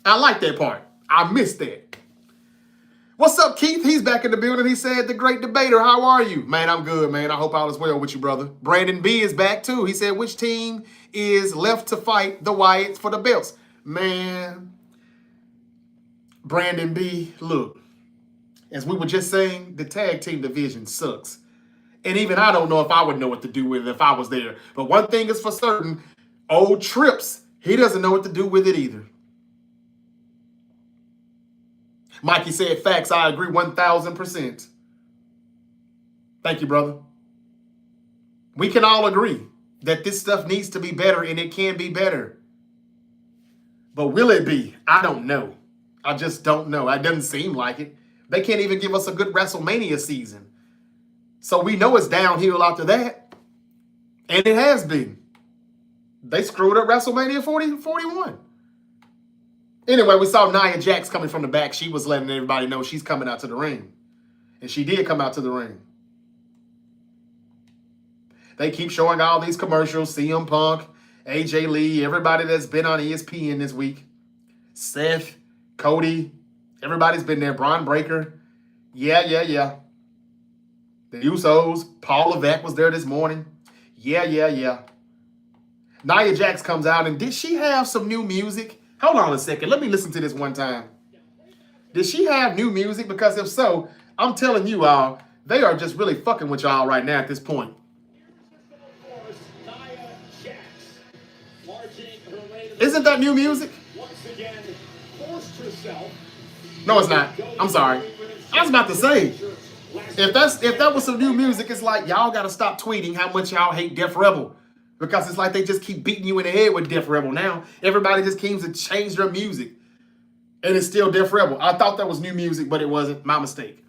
Speaker 1: I like that part. I missed that. What's up, Keith? He's back in the building. He said, the great debater, how are you? Man, I'm good, man. I hope all is well with you, brother. Brandon B is back, too. He said, which team is left to fight the Wyatts for the belts? Man, Brandon B, look. As we were just saying, the tag team division sucks. And even I don't know if I would know what to do with it if I was there. But one thing is for certain, old Trips, he doesn't know what to do with it either. Mikey said, facts, I agree 1,000%. Thank you, brother. We can all agree that this stuff needs to be better, and it can be better. But will it be? I don't know. I just don't know. It doesn't seem like it. They can't even give us a good WrestleMania season. So we know it's downhill after that. And it has been. They screwed up WrestleMania 41. Anyway, we saw Nia Jax coming from the back. She was letting everybody know she's coming out to the ring. And she did come out to the ring. They keep showing all these commercials. CM Punk, AJ Lee, everybody that's been on ESPN this week. Seth, Cody, everybody's been there. Braun Breaker. Yeah. The Usos, Paul Levesque was there this morning. Yeah. Nia Jax comes out, and did she have some new music? Hold on a second. Let me listen to this one time. Did she have new music? Because if so, I'm telling you all, they are just really fucking with y'all right now at this point. Isn't that new music? No, it's not. I'm sorry. I was about to say, if that was some new music, it's like y'all got to stop tweeting how much y'all hate Def Rebel. Because it's like they just keep beating you in the head with Def Rebel now. Everybody just keeps to change their music. And it's still Def Rebel. I thought that was new music, but it wasn't. My mistake.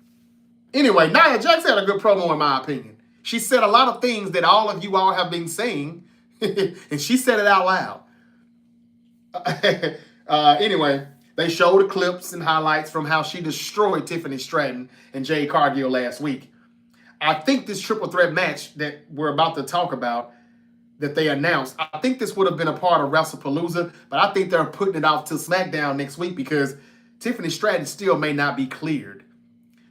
Speaker 1: Anyway, Nia Jax had a good promo in my opinion. She said a lot of things that all of you all have been saying. And she said it out loud. Anyway, they showed clips and highlights from how she destroyed Tiffany Stratton and Jade Cargill last week. I think this triple threat match that we're about to talk about, that they announced, I think this would have been a part of Wrestlepalooza, but I think they're putting it off to Smackdown next week because Tiffany Stratton still may not be cleared.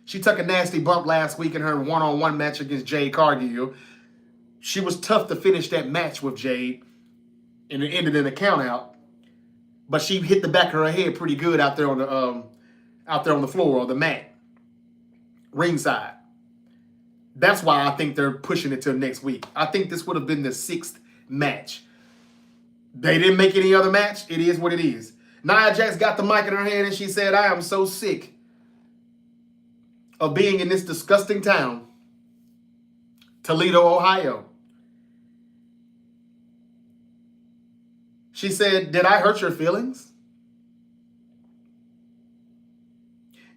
Speaker 1: She took a nasty bump last week in her one-on-one match against Jade Cargill. She was tough to finish that match with Jade, and it ended in a countout. But she hit the back of her head pretty good out there on the floor or the mat, ringside. That's why I think they're pushing it till next week. I think this would have been the 6th match. They didn't make any other match. It is what it is. Nia Jax got the mic in her hand and she said, "I am so sick of being in this disgusting town, Toledo, Ohio." She said, "Did I hurt your feelings?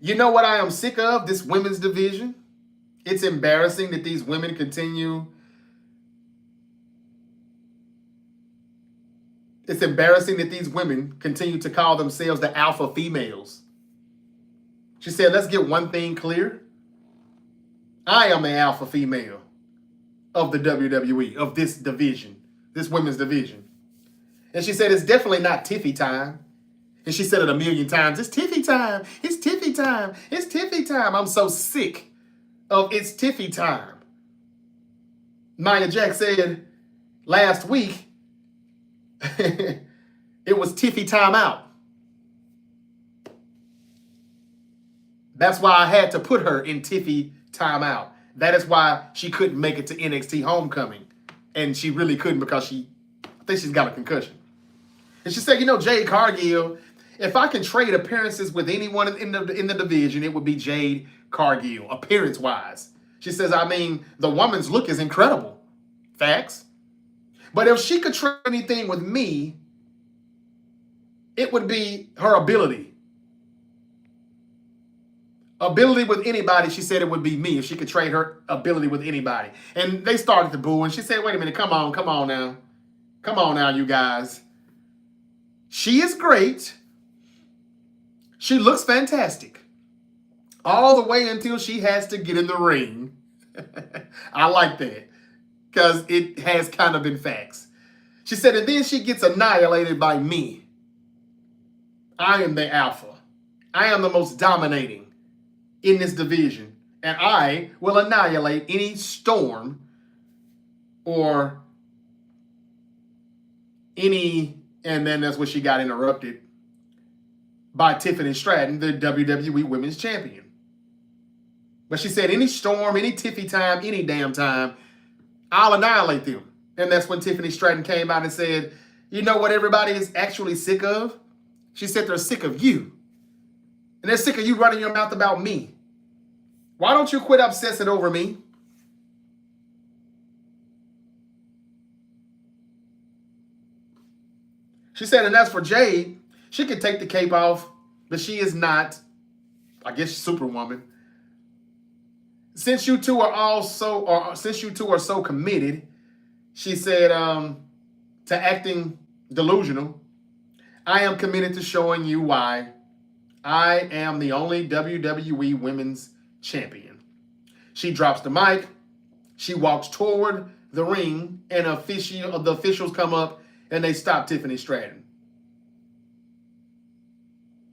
Speaker 1: You know what I am sick of? This women's division. It's embarrassing that these women continue. It's embarrassing that these women continue to call themselves the alpha females." She said, "Let's get one thing clear. I am the alpha female of the WWE, of this division, this women's division." And she said, "It's definitely not Tiffy time." And she said it a million times. "It's Tiffy time. It's Tiffy time. It's Tiffy time." I'm so sick of "it's Tiffy time." Nia Jax said last week it was Tiffy time out. That's why I had to put her in Tiffy time out. That is why she couldn't make it to NXT Homecoming. And she really couldn't because I think she's got a concussion. And she said, Jade Cargill, if I can trade appearances with anyone in the division, it would be Jade Cargill, appearance-wise. She says, the woman's look is incredible. Facts. But if she could trade anything with me, it would be her ability. Ability with anybody, she said it would be me if she could trade her ability with anybody. And they started to boo, and she said, "Wait a minute, come on now. Come on now, you guys. She is great. She looks fantastic. All the way until she has to get in the ring." I like that because it has kind of been facts. She said, "And then she gets annihilated by me. I am the alpha. I am the most dominating in this division. And I will annihilate any storm or any..." And then that's when she got interrupted by Tiffany Stratton, the WWE Women's Champion. But she said, "Any storm, any Tiffy time, any damn time, I'll annihilate them." And that's when Tiffany Stratton came out and said, "You know what everybody is actually sick of?" She said, "They're sick of you. And they're sick of you running your mouth about me. Why don't you quit obsessing over me?" She said, and as for Jade, she could take the cape off, but she is not, I guess, Superwoman. Since you two are so committed," she said, "to acting delusional, I am committed to showing you why I am the only WWE Women's Champion. She drops the mic. She walks toward the ring, and the officials come up and they stop Tiffany Stratton.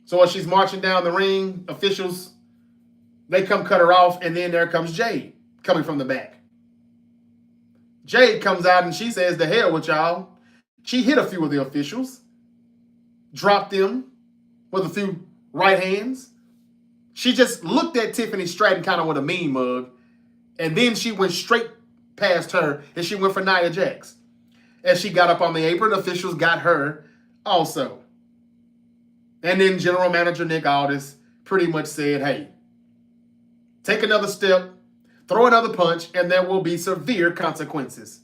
Speaker 1: So as she's marching down the ring, officials, they come cut her off, and then there comes Jade coming from the back. Jade comes out and she says, "The hell with y'all." She hit a few of the officials, dropped them with a few right hands. She just looked at Tiffany Stratton kind of with a mean mug, and then she went straight past her and she went for Nia Jax. As she got up on the apron, the officials got her also. And then General Manager Nick Aldis pretty much said, "Hey, take another step, throw another punch, and there will be severe consequences."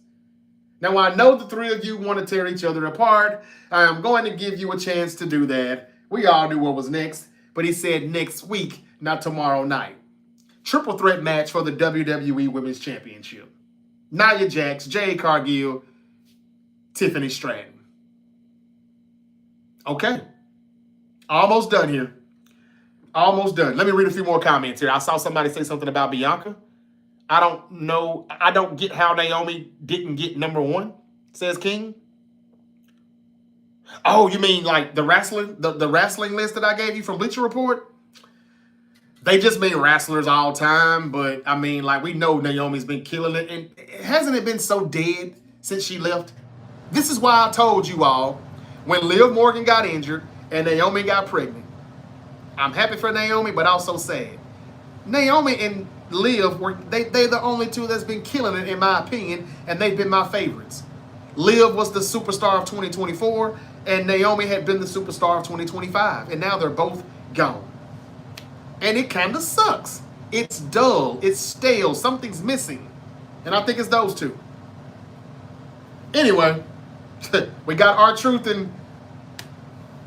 Speaker 1: Now, I know the three of you want to tear each other apart. I am going to give you a chance to do that. We all knew what was next, but he said next week, not tomorrow night. Triple threat match for the WWE Women's Championship. Nia Jax, Jade Cargill, Tiffany Stratton. Okay. Almost done here. Almost done. Let me read a few more comments here. I saw somebody say something about Bianca. I don't know. I don't get how Naomi didn't get number one, says King. Oh, you mean like the wrestling list that I gave you from Bleacher Report? They just mean wrestlers all time, but I mean, like, we know Naomi's been killing it, and hasn't it been so dead since she left? This is why I told you all, when Liv Morgan got injured and Naomi got pregnant, I'm happy for Naomi, but also sad. Naomi and Liv, they're the only two that's been killing it, in my opinion, and they've been my favorites. Liv was the superstar of 2024, and Naomi had been the superstar of 2025, and now they're both gone. And it kind of sucks. It's dull. It's stale. Something's missing. And I think it's those two. Anyway, we got R-Truth, and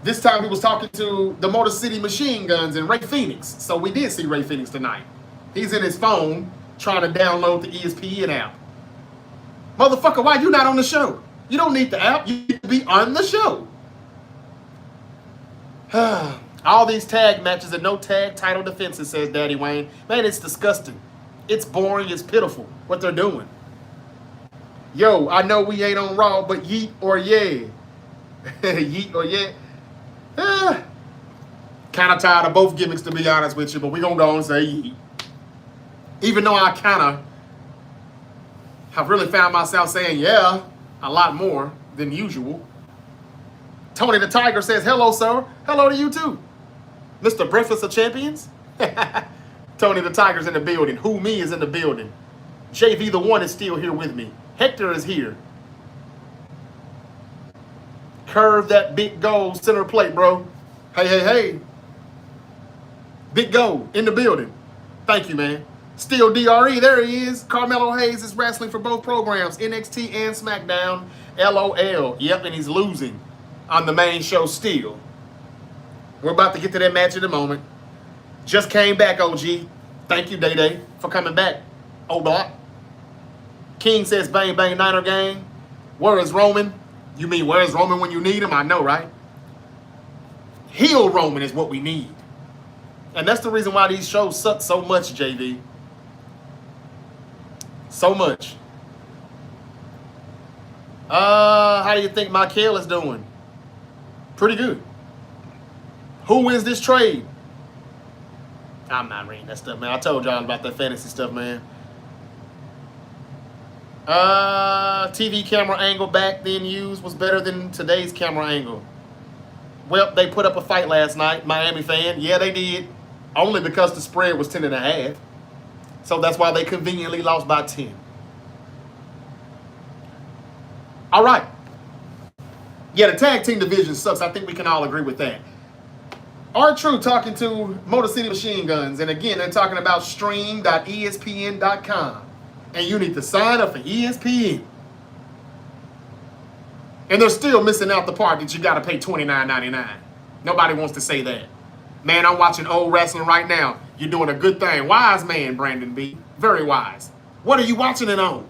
Speaker 1: this time he was talking to the Motor City Machine Guns and Ray Phoenix. So we did see Ray Phoenix tonight. He's in his phone trying to download the ESPN app. Motherfucker, why you not on the show? You don't need the app. You need to be on the show. All these tag matches and no tag title defenses, says Daddy Wayne. Man, it's disgusting. It's boring. It's pitiful what they're doing. Yo, I know we ain't on Raw, but yeet or yeah. Yeet or yeah. Kind of tired of both gimmicks, to be honest with you, but we're going to go and say yeet. Even though I kind of have really found myself saying yeah a lot more than usual. Tony the Tiger says, "Hello, sir." Hello to you, too. Mr. Breakfast of Champions. Tony the Tiger's in the building. Who Me is in the building. JV the One is still here with me. Hector is here. Curve that big goal center plate, bro. Hey, hey, hey. Big goal in the building. Thank you, man. Still DRE, there he is. Carmelo Hayes is wrestling for both programs, NXT and Smackdown. LOL. Yep, and he's losing on the main show still. We're about to get to that match in a moment. Just came back, OG. Thank you, Day Day, for coming back. O-Block. King says, "Bang, bang, Niner gang." Where is Roman? You mean where's Roman when you need him? I know, right? Heel Roman is what we need. And that's the reason why these shows suck so much, JV. So much. How do you think Michael is doing? Pretty good. Who wins this trade? I'm not reading that stuff, man. I told y'all about that fantasy stuff, man. TV camera angle back then used was better than today's camera angle. Well, they put up a fight last night, Miami fan. Yeah, they did. Only because the spread was 10.5. So that's why they conveniently lost by 10. All right. Yeah, the tag team division sucks. I think we can all agree with that. R-Truth talking to Motor City Machine Guns. And again, they're talking about stream.espn.com. And you need to sign up for ESPN. And they're still missing out the part that you got to pay $29.99. Nobody wants to say that. Man, I'm watching old wrestling right now. You're doing a good thing. Wise man, Brandon B. Very wise. What are you watching it on?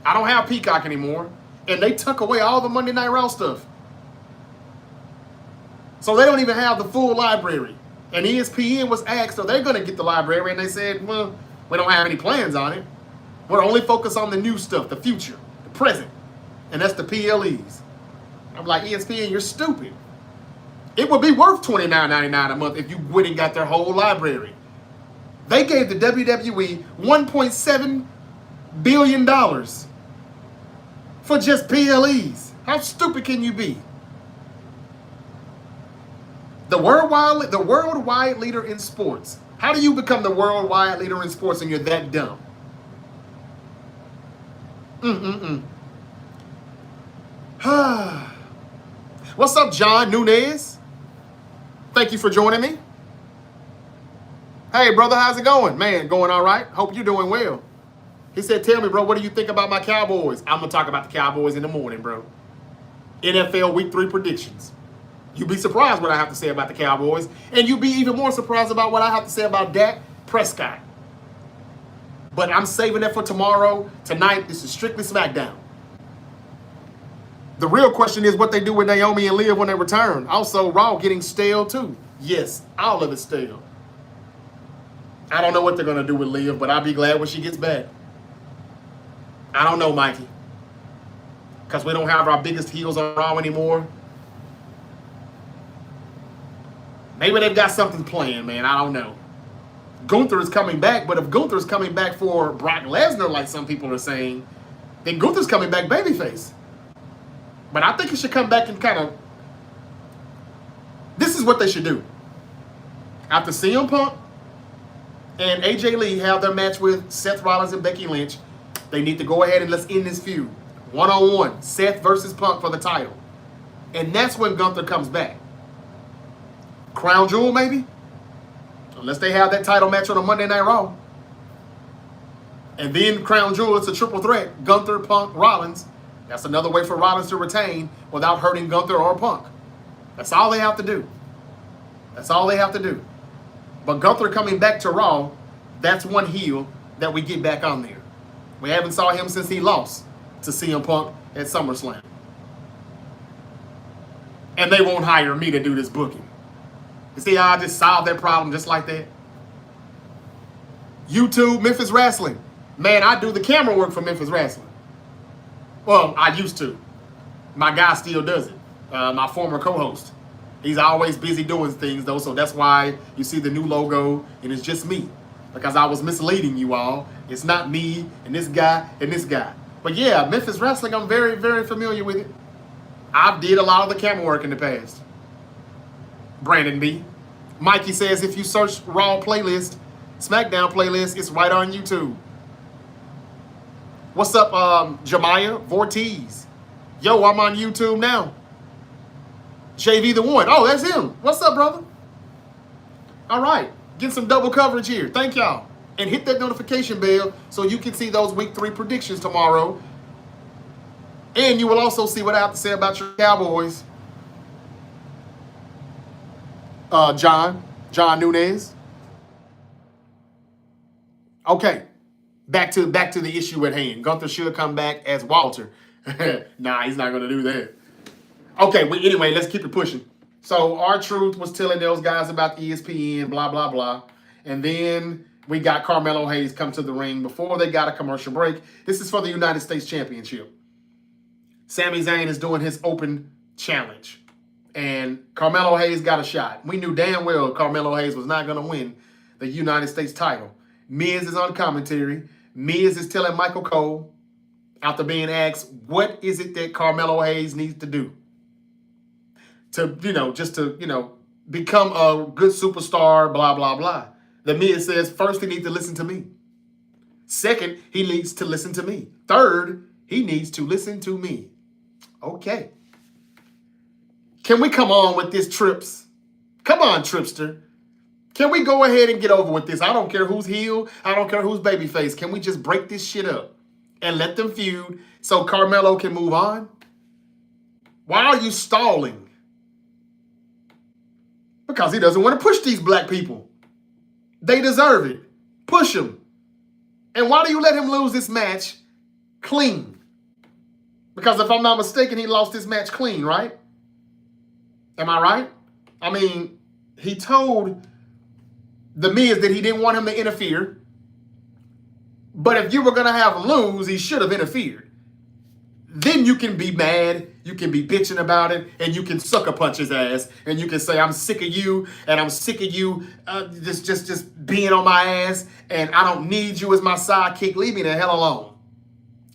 Speaker 1: I don't have Peacock anymore. And they took away all the Monday Night Raw stuff. So they don't even have the full library. And ESPN was asked, are they going to get the library? And they said, well, we don't have any plans on it. We're only focused on the new stuff, the future, the present. And that's the PLEs. I'm like, ESPN, you're stupid. It would be worth $29.99 a month if you went and got their whole library. They gave the WWE $1.7 billion for just PLEs. How stupid can you be? The worldwide leader in sports. How do you become the worldwide leader in sports and you're that dumb? What's up, John Nunez? Thank you for joining me. Hey, brother, how's it going? Man, going all right. Hope you're doing well. He said, tell me, bro, what do you think about my Cowboys? I'm going to talk about the Cowboys in the morning, bro. NFL Week 3 predictions. You'd be surprised what I have to say about the Cowboys, and you'd be even more surprised about what I have to say about Dak Prescott. But I'm saving that for tomorrow. Tonight, this is strictly Smackdown. The real question is what they do with Naomi and Liv when they return. Also, Raw getting stale, too. Yes, all of it's stale. I don't know what they're going to do with Liv, but I'll be glad when she gets back. I don't know, Mikey. Because we don't have our biggest heels on Raw anymore. Maybe they've got something planned, man. I don't know. Gunther is coming back, but if Gunther is coming back for Brock Lesnar, like some people are saying, then Gunther's coming back babyface. But I think he should come back and kind of... This is what they should do. After CM Punk and AJ Lee have their match with Seth Rollins and Becky Lynch, they need to go ahead and let's end this feud. One-on-one, Seth versus Punk for the title. And that's when Gunther comes back. Crown Jewel, maybe? Unless they have that title match on a Monday Night Raw. And then Crown Jewel, it's a triple threat. Gunther, Punk, Rollins. That's another way for Rollins to retain without hurting Gunther or Punk. That's all they have to do. That's all they have to do. But Gunther coming back to Raw, that's one heel that we get back on there. We haven't saw him since he lost to CM Punk at SummerSlam. And they won't hire me to do this booking. You see how I just solved that problem just like that? YouTube, Memphis Wrestling. Man, I do the camera work for Memphis Wrestling. Well, I used to. My guy still does it. My former co-host. He's always busy doing things, though, so that's why you see the new logo, and it's just me. Because I was misleading you all. It's not me, and this guy, and this guy. But yeah, Memphis Wrestling, I'm very, very familiar with it. I did a lot of the camera work in the past. Brandon B. Mikey says if you search Raw playlist, Smackdown playlist, it's right on YouTube. What's up, Jemiah Vortiz? Yo, I'm on YouTube now. JV the One. Oh, that's him. What's up, brother? All right. Get some double coverage here. Thank y'all. And hit that notification bell so you can see those Week 3 predictions tomorrow. And you will also see what I have to say about your Cowboys. John Nunez. Okay, back to the issue at hand. Gunther should come back as Walter. Nah, he's not gonna do that. Okay, well, anyway, let's keep it pushing. So R-Truth was telling those guys about ESPN, blah blah blah, and then we got Carmelo Hayes come to the ring before they got a commercial break. This is for the United States Championship. Sami Zayn is doing his open challenge. And Carmelo Hayes got a shot. We knew damn well Carmelo Hayes was not going to win the United States title. Miz is on commentary. Miz is telling Michael Cole, after being asked, what is it that Carmelo Hayes needs to do to, just to, become a good superstar, blah, blah, blah. The Miz says, first, he needs to listen to me. Second, he needs to listen to me. Third, he needs to listen to me. Okay. Can we come on with this, Trips? Come on, Tripster. Can we go ahead and get over with this? I don't care who's heel. I don't care who's babyface. Can we just break this shit up and let them feud so Carmelo can move on? Why are you stalling? Because he doesn't want to push these black people. They deserve it. Push him. And why do you let him lose this match clean? Because if I'm not mistaken, he lost this match clean, right? Am I right? I mean, he told The Miz that he didn't want him to interfere. But if you were going to have him lose, he should have interfered. Then you can be mad, you can be bitching about it, and you can sucker punch his ass, and you can say, I'm sick of you, and I'm sick of you just being on my ass, and I don't need you as my sidekick. Leave me the hell alone.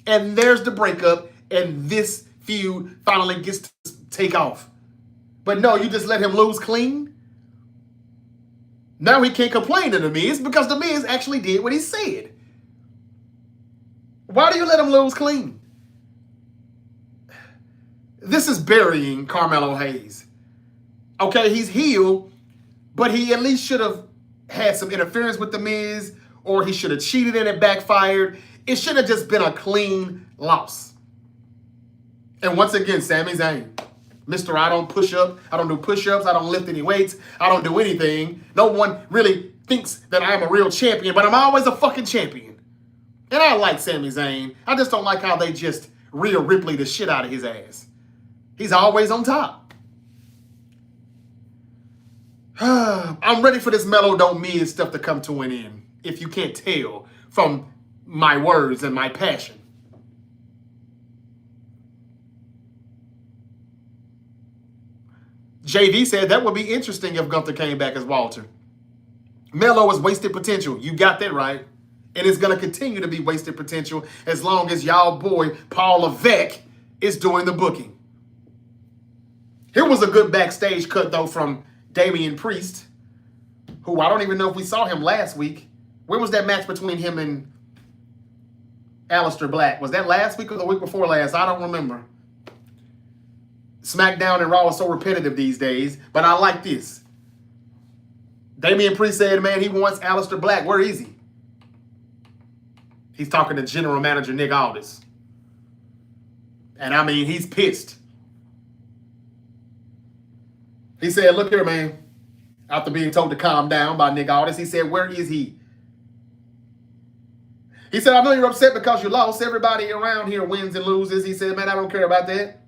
Speaker 1: And there's the breakup, and this feud finally gets to take off. But no, you just let him lose clean? Now he can't complain to The Miz because The Miz actually did what he said. Why do you let him lose clean? This is burying Carmelo Hayes. Okay, he's heel, but he at least should have had some interference with The Miz, or he should have cheated and it backfired. It should have just been a clean loss. And once again, Sami Zayn, Mr. I don't push up, I don't do push-ups, I don't lift any weights, I don't do anything. No one really thinks that I am a real champion, but I'm always a fucking champion. And I like Sami Zayn. I just don't like how they just Rhea Ripley the shit out of his ass. He's always on top. I'm ready for this Melo Don't Miz stuff to come to an end, if you can't tell from my words and my passion. JV said that would be interesting if Gunther came back as Walter. Melo is wasted potential. You got that right. And it's going to continue to be wasted potential as long as y'all boy Paul Levesque is doing the booking. Here was a good backstage cut, though, from Damian Priest, who I don't even know if we saw him last week. When was that match between him and Aleister Black? Was that last week or the week before last? I don't remember. Smackdown and Raw is so repetitive these days, but I like this. Damian Priest said, man, he wants Aleister Black. Where is he? He's talking to General Manager Nick Aldis. And I mean, he's pissed. He said, look here, man. After being told to calm down by Nick Aldis, he said, where is he? He said, I know you're upset because you lost. Everybody around here wins and loses. He said, man, I don't care about that.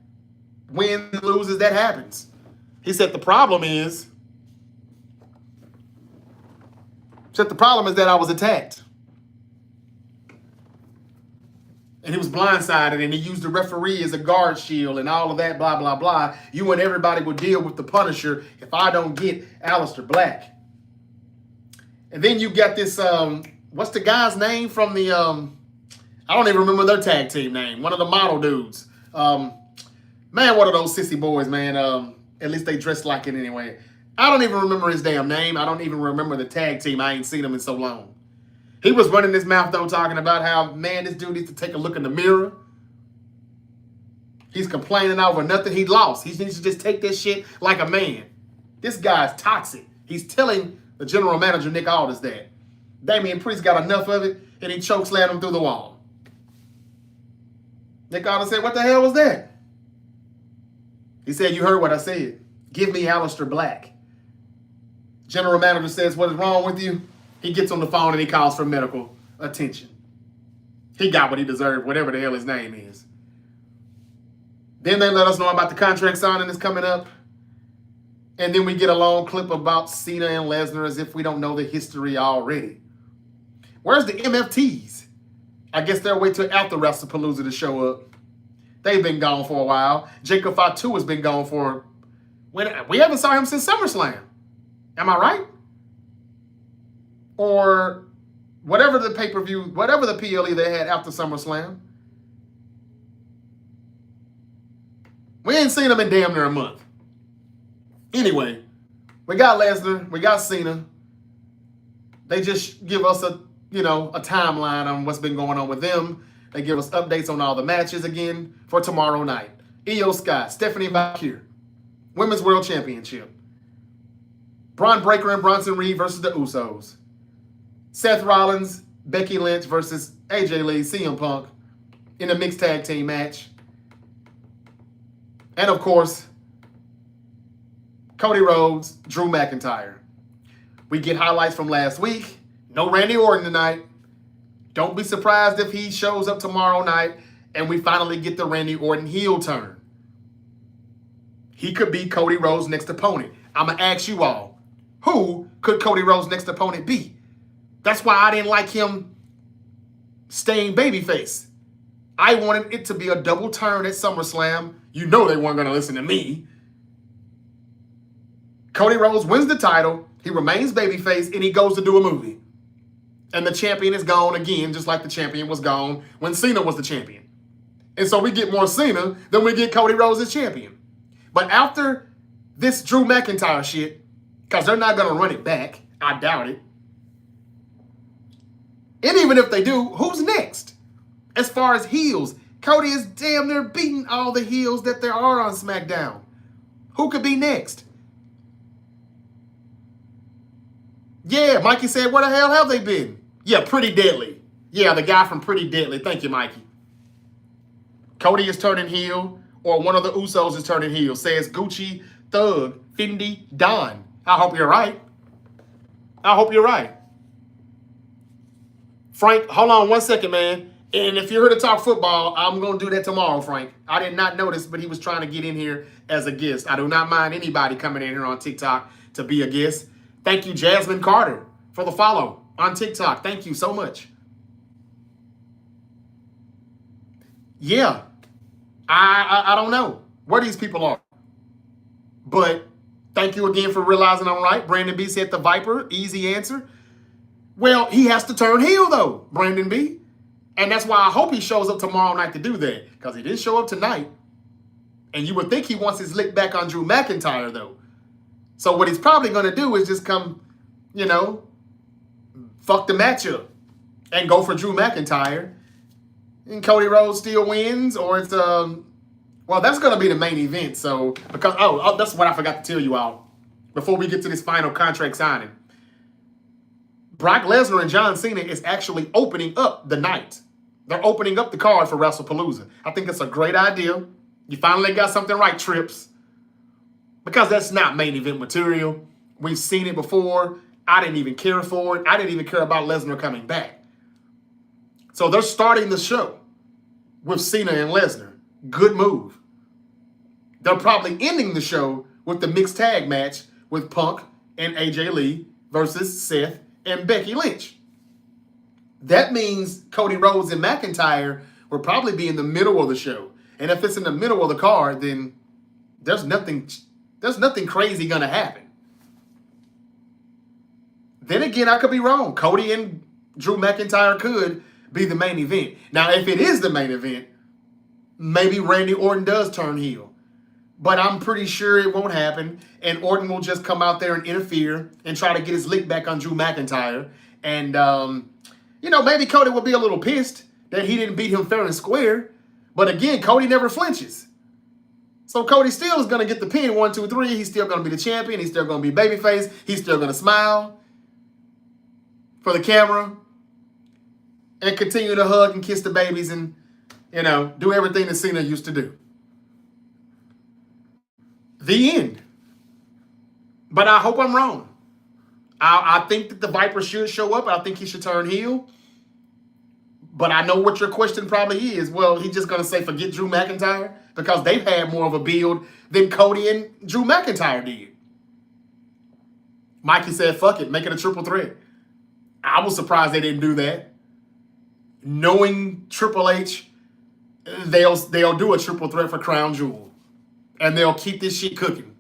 Speaker 1: Wins and loses, that happens. He said, the problem is that I was attacked. And he was blindsided, and he used the referee as a guard shield and all of that, blah, blah, blah. You and everybody will deal with the Punisher if I don't get Aleister Black. And then you got this, what's the guy's name from the, I don't even remember their tag team name. One of the model dudes. Man, what are those sissy boys, man? At least they dress like it anyway. I don't even remember his damn name. I don't even remember the tag team. I ain't seen them in so long. He was running his mouth, though, talking about how, man, this dude needs to take a look in the mirror. He's complaining over nothing. He lost. He needs to just take this shit like a man. This guy's toxic. He's telling the general manager, Nick Aldis, that. Damian Priest got enough of it, and he chokeslammed him through the wall. Nick Aldis said, what the hell was that? He said, you heard what I said. Give me Aleister Black. General manager says, what is wrong with you? He gets on the phone and he calls for medical attention. He got what he deserved, whatever the hell his name is. Then they let us know about the contract signing that's coming up. And then we get a long clip about Cena and Lesnar as if we don't know the history already. Where's the MFTs? I guess they'll wait till after Wrestlepalooza to show up. They've been gone for a while. Jacob Fatu has been gone for... We haven't saw him since SummerSlam. Am I right? Or whatever the pay-per-view, whatever the PLE they had after SummerSlam. We ain't seen him in damn near a month. Anyway, we got Lesnar, we got Cena. They just give us a timeline on what's been going on with them. They give us updates on all the matches again for tomorrow night. Io Sky, Stephanie Valkyrie, Women's World Championship. Braun Breaker and Bronson Reed versus the Usos. Seth Rollins, Becky Lynch versus AJ Lee, CM Punk in a mixed tag team match. And of course, Cody Rhodes, Drew McIntyre. We get highlights from last week. No Randy Orton tonight. Don't be surprised if he shows up tomorrow night and we finally get the Randy Orton heel turn. He could be Cody Rhodes' next opponent. I'm going to ask you all, who could Cody Rhodes' next opponent be? That's why I didn't like him staying babyface. I wanted it to be a double turn at SummerSlam. You know they weren't going to listen to me. Cody Rhodes wins the title. He remains babyface, and he goes to do a movie. And the champion is gone again, just like the champion was gone when Cena was the champion. And so we get more Cena than we get Cody Rhodes as champion. But after this Drew McIntyre shit, because they're not going to run it back, I doubt it. And even if they do, who's next? As far as heels, Cody is damn near beating all the heels that there are on SmackDown. Who could be next? Yeah, Mikey said, where the hell have they been? Yeah, Pretty Deadly. Yeah, the guy from Pretty Deadly. Thank you, Mikey. Cody is turning heel, or one of the Usos is turning heel. Says Gucci, Thug, Fendi, Don. I hope you're right. I hope you're right. Frank, hold on 1 second, man. And if you're here to talk football, I'm going to do that tomorrow, Frank. I did not notice, but he was trying to get in here as a guest. I do not mind anybody coming in here on TikTok to be a guest. Thank you, Jasmine Carter, for the follow on TikTok. Thank you so much. Yeah, I don't know where these people are. But thank you again for realizing I'm right. Brandon B said the Viper, easy answer. Well, he has to turn heel, though, Brandon B. And that's why I hope he shows up tomorrow night to do that, because he didn't show up tonight. And you would think he wants his lick back on Drew McIntyre, though. So what he's probably going to do is just come, you know, fuck the matchup and go for Drew McIntyre. And Cody Rhodes still wins, or it's, well, that's going to be the main event. So, because, oh, that's what I forgot to tell you all before we get to this final contract signing. Brock Lesnar and John Cena is actually opening up the night. They're opening up the card for Wrestlepalooza. I think it's a great idea. You finally got something right, Trips. Because that's not main event material. We've seen it before. I didn't even care for it. I didn't even care about Lesnar coming back. So they're starting the show with Cena and Lesnar. Good move. They're probably ending the show with the mixed tag match with Punk and AJ Lee versus Seth and Becky Lynch. That means Cody Rhodes and McIntyre will probably be in the middle of the show. And if it's in the middle of the card, then there's nothing crazy going to happen. Then again, I could be wrong. Cody and Drew McIntyre could be the main event. Now, if it is the main event, maybe Randy Orton does turn heel. But I'm pretty sure it won't happen. And Orton will just come out there and interfere and try to get his lick back on Drew McIntyre. And, you know, maybe Cody will be a little pissed that he didn't beat him fair and square. But again, Cody never flinches. So Cody still is going to get the pin 1, 2, 3. He's still going to be the champion. He's still going to be babyface. He's still going to smile for the camera and continue to hug and kiss the babies and, you know, do everything that Cena used to do. The end. But I hope I'm wrong. I think that the Viper should show up. I think he should turn heel. But I know what your question probably is. Well, he's just going to say, forget Drew McIntyre, because they've had more of a build than Cody and Drew McIntyre did. Mikey said, fuck it, make it a triple threat. I was surprised they didn't do that. Knowing Triple H, they'll do a triple threat for Crown Jewel. And they'll keep this shit cooking.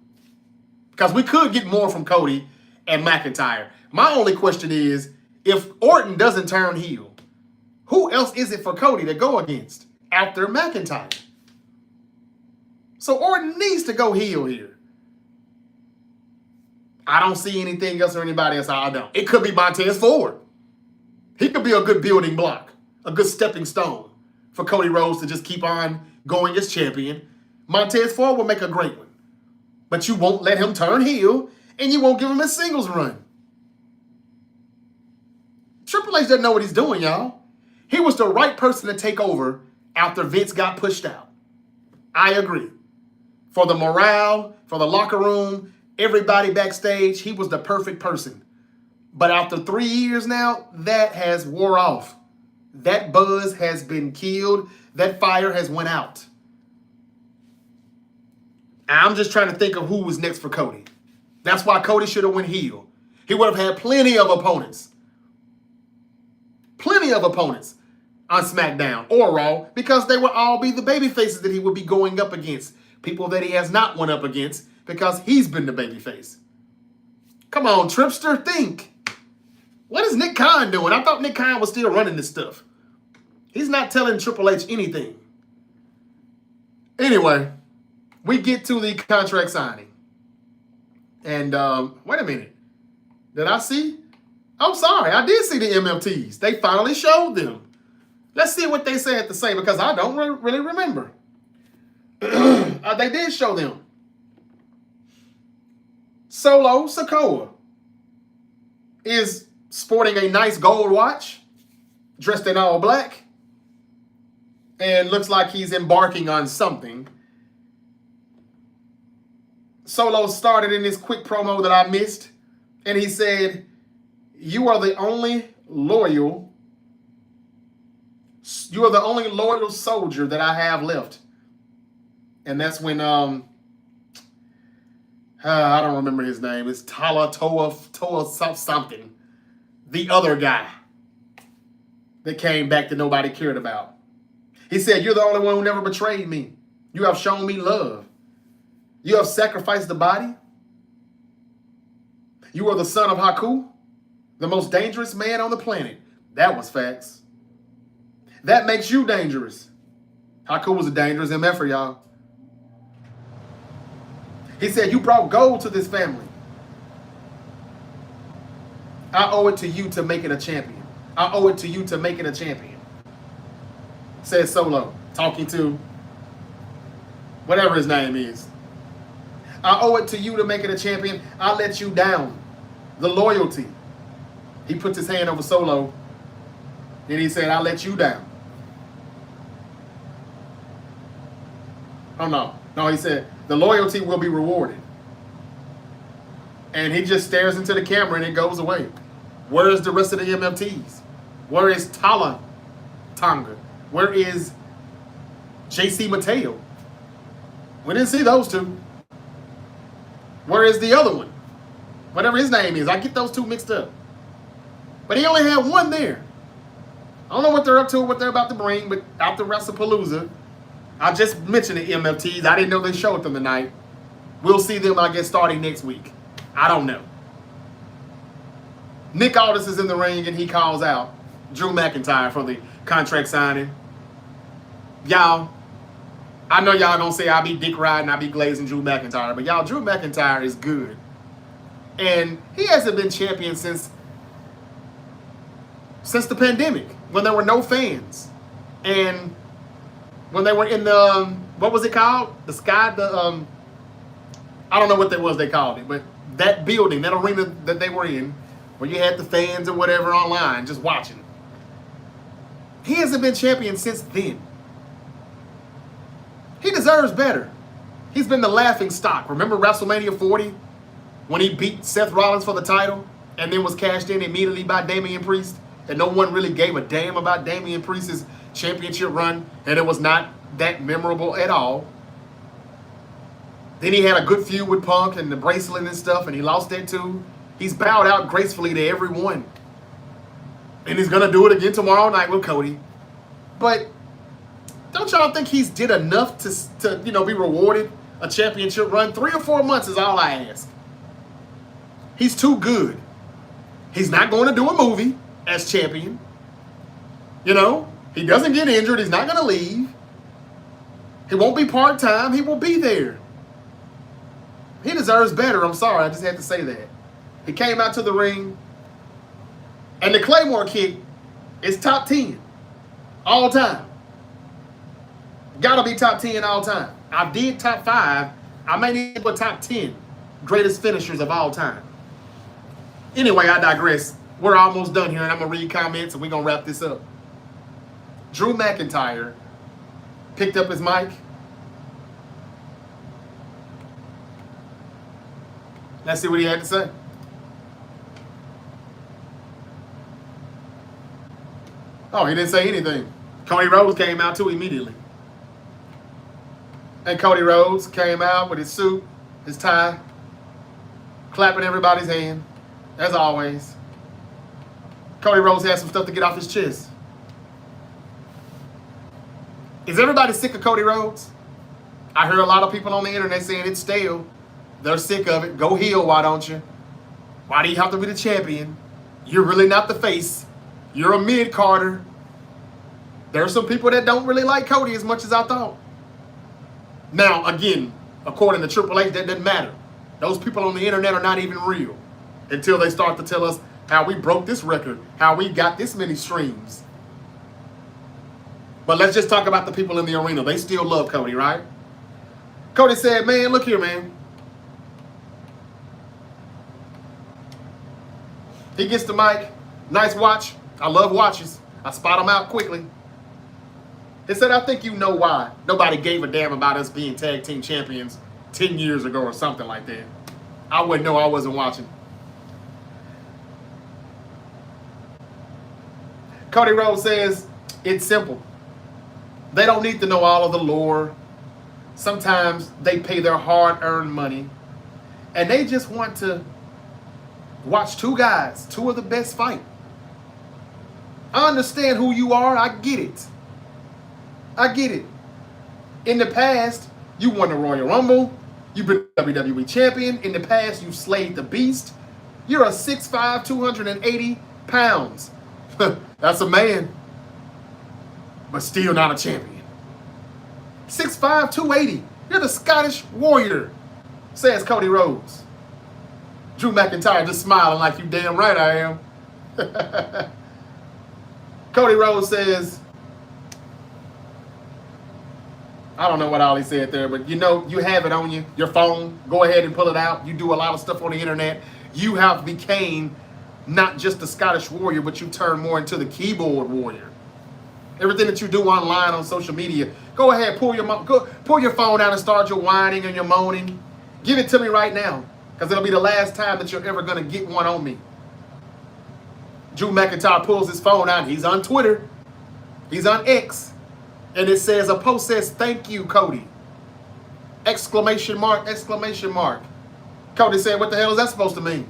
Speaker 1: Because we could get more from Cody and McIntyre. My only question is, if Orton doesn't turn heel, who else is it for Cody to go against after McIntyre? So Orton needs to go heel here. I don't see anything else or anybody else. I don't. It could be Montez Ford. He could be a good building block, a good stepping stone for Cody Rhodes to just keep on going as champion. Montez Ford will make a great one. But you won't let him turn heel, and you won't give him a singles run. Triple H doesn't know what he's doing, y'all. He was the right person to take over after Vince got pushed out. I agree. For the morale, for the locker room, everybody backstage, he was the perfect person. But after 3 years now, that has wore off. That buzz has been killed. That fire has went out. I'm just trying to think of who was next for Cody. That's why Cody should have went heel. He would have had plenty of opponents. Plenty of opponents on SmackDown or Raw, because they would all be the baby faces that he would be going up against. People that he has not went up against because he's been the baby face. Come on, Tripster, think. What is Nick Khan doing? I thought Nick Khan was still running this stuff. He's not telling Triple H anything. Anyway, we get to the contract signing. And wait a minute. Did I see? I'm sorry, I did see the MFTs. They finally showed them. Let's see what they said to say, because I don't really remember. They did show them. Solo Sikoa is sporting a nice gold watch, dressed in all black, and looks like he's embarking on something. Solo started in this quick promo that I missed, and he said, "You are the only loyal soldier that I have left." And that's when I don't remember his name. It's Toa something. The other guy that came back that nobody cared about. He said, "You're the only one who never betrayed me. You have shown me love. You have sacrificed the body. You are the son of Haku, the most dangerous man on the planet." That was facts. That makes you dangerous. Haku was a dangerous MF, y'all. He said, "You brought gold to this family. I owe it to you to make it a champion. I owe it to you to make it a champion." Said Solo, talking to whatever his name is. "I owe it to you to make it a champion. I let you down. The loyalty." He puts his hand over Solo, and he said, "I let you down." Oh, no. No, he said, "The loyalty will be rewarded." And he just stares into the camera and it goes away. Where is the rest of the MFTs? Where is Tala Tonga? Where is JC Mateo? We didn't see those two. Where is the other one? Whatever his name is. I get those two mixed up. But he only had one there. I don't know what they're up to, what they're about to bring, but after Wrestlepalooza, I just mentioned the MFTs. I didn't know they showed them tonight. We'll see them, I guess, starting next week. I don't know. Nick Aldis is in the ring, and he calls out Drew McIntyre for the contract signing. Y'all, I know y'all gonna say I be dick riding, I be glazing Drew McIntyre, but y'all, Drew McIntyre is good. And he hasn't been champion since the pandemic, when there were no fans. And when they were in the, what was it called? The Sky, I don't know what that was they called it, but that building, that arena that they were in, where you had the fans or whatever online just watching. He hasn't been champion since then. He deserves better. He's been the laughing stock. Remember WrestleMania 40? When he beat Seth Rollins for the title and then was cashed in immediately by Damian Priest? And no one really gave a damn about Damian Priest's championship run, and it was not that memorable at all. Then he had a good feud with Punk and the bracelet and stuff, and he lost that too. He's bowed out gracefully to everyone. And he's going to do it again tomorrow night with Cody. But don't y'all think he's did enough to be rewarded a championship run? 3 or 4 months is all I ask. He's too good. He's not going to do a movie as champion. He doesn't get injured. He's not going to leave. He won't be part-time. He will be there. He deserves better. I'm sorry. I just had to say that. He came out to the ring, and the Claymore kick is top 10 all time. Gotta be top 10 all time. I did top 5. I may need to put top 10 greatest finishers of all time. Anyway, I digress. We're almost done here, and I'm going to read comments, and we're going to wrap this up. Drew McIntyre picked up his mic. Let's see what he had to say. Oh, he didn't say anything. Cody Rhodes came out, too, immediately. And Cody Rhodes came out with his suit, his tie. clapping everybody's hand, as always. Cody Rhodes has some stuff to get off his chest. Is everybody sick of Cody Rhodes? I heard a lot of people on the internet saying it's stale. They're sick of it. Go heel, why don't you? Why do you have to be the champion? You're really not the face. You're a mid-carder. There are some people that don't really like Cody as much as I thought. Now, again, according to Triple H, that doesn't matter. Those people on the internet are not even real until they start to tell us how we broke this record, how we got this many streams. But let's just talk about the people in the arena. They still love Cody, right? Cody said, man, look here, man. He gets the mic. Nice watch. I love watches. I spot them out quickly. He said, I think you know why nobody gave a damn about us being tag team champions 10 years ago or something like that. I wouldn't know. I wasn't watching. Cody Rhodes says, it's simple. They don't need to know all of the lore. Sometimes they pay their hard-earned money, and they just want to watch two guys, two of the best fight. I understand who you are. I get it. I get it. In the past, you won the Royal Rumble. You've been WWE champion. In the past, you slayed the Beast. You're a 6'5", 280 pounds. That's a man, but still not a champion. 6'5", 280. You're the Scottish Warrior, says Cody Rhodes. Drew McIntyre just smiling like, you damn right I am. Cody Rhodes says, I don't know what all he said there, but you know, you have it on you, your phone. Go ahead and pull it out. You do a lot of stuff on the internet. You have became not just the Scottish Warrior, but you turn more into the keyboard warrior. Everything that you do online on social media, go ahead, pull your phone out and start your whining and your moaning. Give it to me right now, because it'll be the last time that you're ever going to get one on me. Drew McIntyre pulls his phone out. He's on Twitter. He's on X. And it says, a post says, thank you, Cody. Exclamation mark, exclamation mark. Cody said, what the hell is that supposed to mean?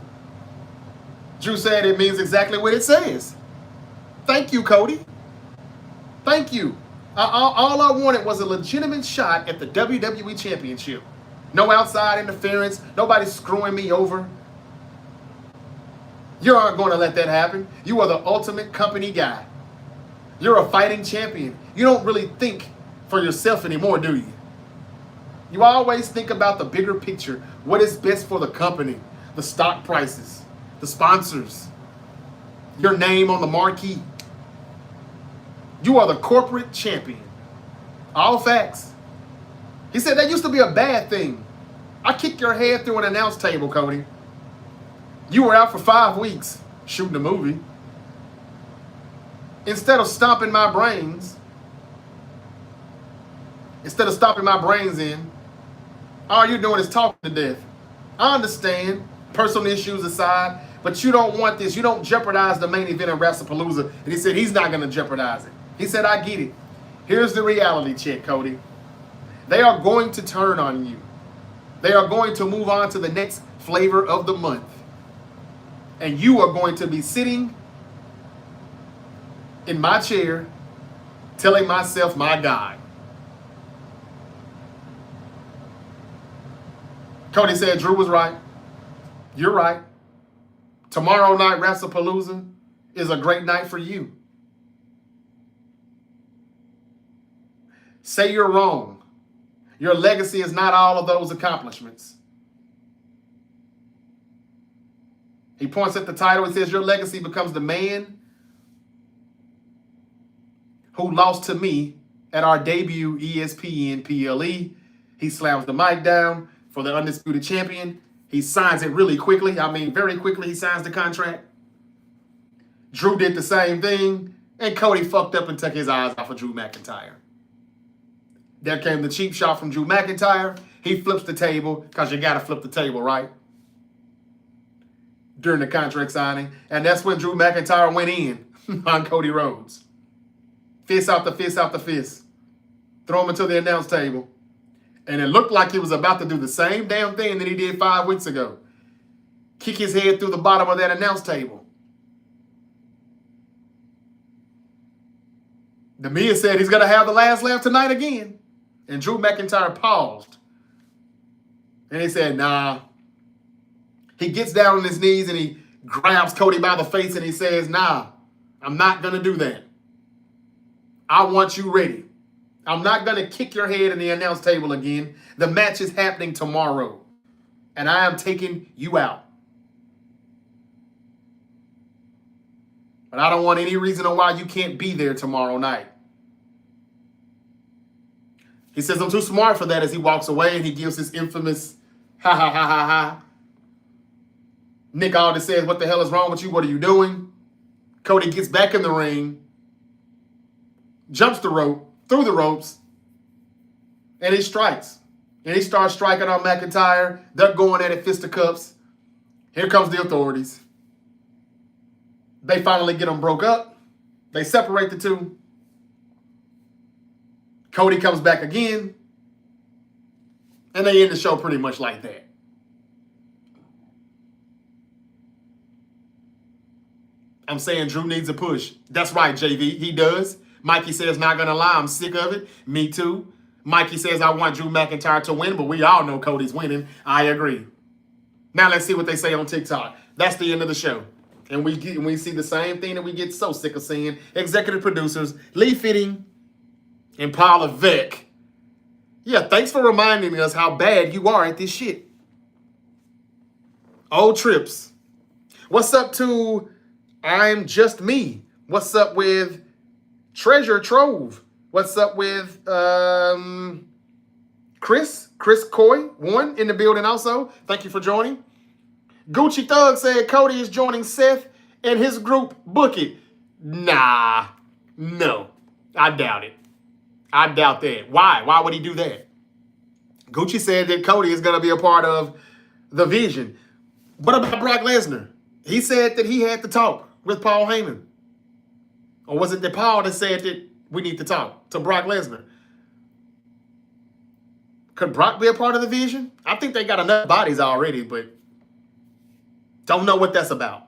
Speaker 1: Drew said it means exactly what it says. Thank you, Cody. Thank you. All I wanted was a legitimate shot at the WWE Championship. No outside interference. Nobody screwing me over. You aren't going to let that happen. You are the ultimate company guy. You're a fighting champion. You don't really think for yourself anymore, do you? You always think about the bigger picture. What is best for the company, the stock prices, the sponsors, your name on the marquee. You are the corporate champion. All facts. He said that used to be a bad thing. I kicked your head through an announce table, Cody. You were out for 5 weeks shooting a movie. Instead of stomping my brains in, all you're doing is talking to death. I understand, personal issues aside, but you don't want this. You don't jeopardize the main event of Wrestlepalooza. And he said he's not going to jeopardize it. He said, I get it. Here's the reality check, Cody. They are going to turn on you. They are going to move on to the next flavor of the month. And you are going to be sitting in my chair telling myself, my God. Cody said Drew was right. You're right. Tomorrow night, Wrestlepalooza is a great night for you. Say you're wrong. Your legacy is not all of those accomplishments. He points at the title. He says your legacy becomes the man who lost to me at our debut ESPN PLE. He slams the mic down for the undisputed champion. He signs it really quickly. I mean, very quickly he signs the contract. Drew did the same thing, and Cody fucked up and took his eyes off of Drew McIntyre. There came the cheap shot from Drew McIntyre. He flips the table, because you got to flip the table, right? During the contract signing. And that's when Drew McIntyre went in on Cody Rhodes. Fist out the fist out the fist. Throw him into the announce table. And it looked like he was about to do the same damn thing that he did 5 weeks ago. kick his head through the bottom of that announce table. The Miz said he's going to have the last laugh tonight again. And Drew McIntyre paused. And he said, nah. He gets down on his knees and he grabs Cody by the face and he says, nah, I'm not going to do that. I want you ready. I'm not going to kick your head in the announce table again. The match is happening tomorrow. And I am taking you out. But I don't want any reason why you can't be there tomorrow night. He says, I'm too smart for that as he walks away and he gives his infamous ha ha ha ha ha. Nick Aldis says, what the hell is wrong with you? What are you doing? Cody gets back in the ring, jumps the rope, through the ropes, and he strikes. And he starts striking on McIntyre. They're going at it fisticuffs. Here comes the authorities. They finally get them broke up. They separate the two. Cody comes back again. And they end the show pretty much like that. I'm saying Drew needs a push. That's right, JV. He does. Mikey says, not going to lie, I'm sick of it. Me too. Mikey says, I want Drew McIntyre to win, but we all know Cody's winning. I agree. Now let's see what they say on TikTok. That's the end of the show. And we see the same thing that we get so sick of seeing. Executive producers, Lee Fitting and Paula Vick. Yeah, thanks for reminding us how bad you are at this shit. Old Trips. What's up to I'm Just Me? What's up with Treasure Trove? What's up with Chris Coy, one in the building also. Thank you for joining. Gucci Thug said Cody is joining Seth and his group Book It. Nah, no, I doubt it. I doubt that. Why? Why would he do that? Gucci said that Cody is going to be a part of the Vision. What about Brock Lesnar? He said that he had to talk with Paul Heyman. Or was it that Paul that said that we need to talk to Brock Lesnar? Could Brock be a part of the Vision? I think they got enough bodies already, but don't know what that's about.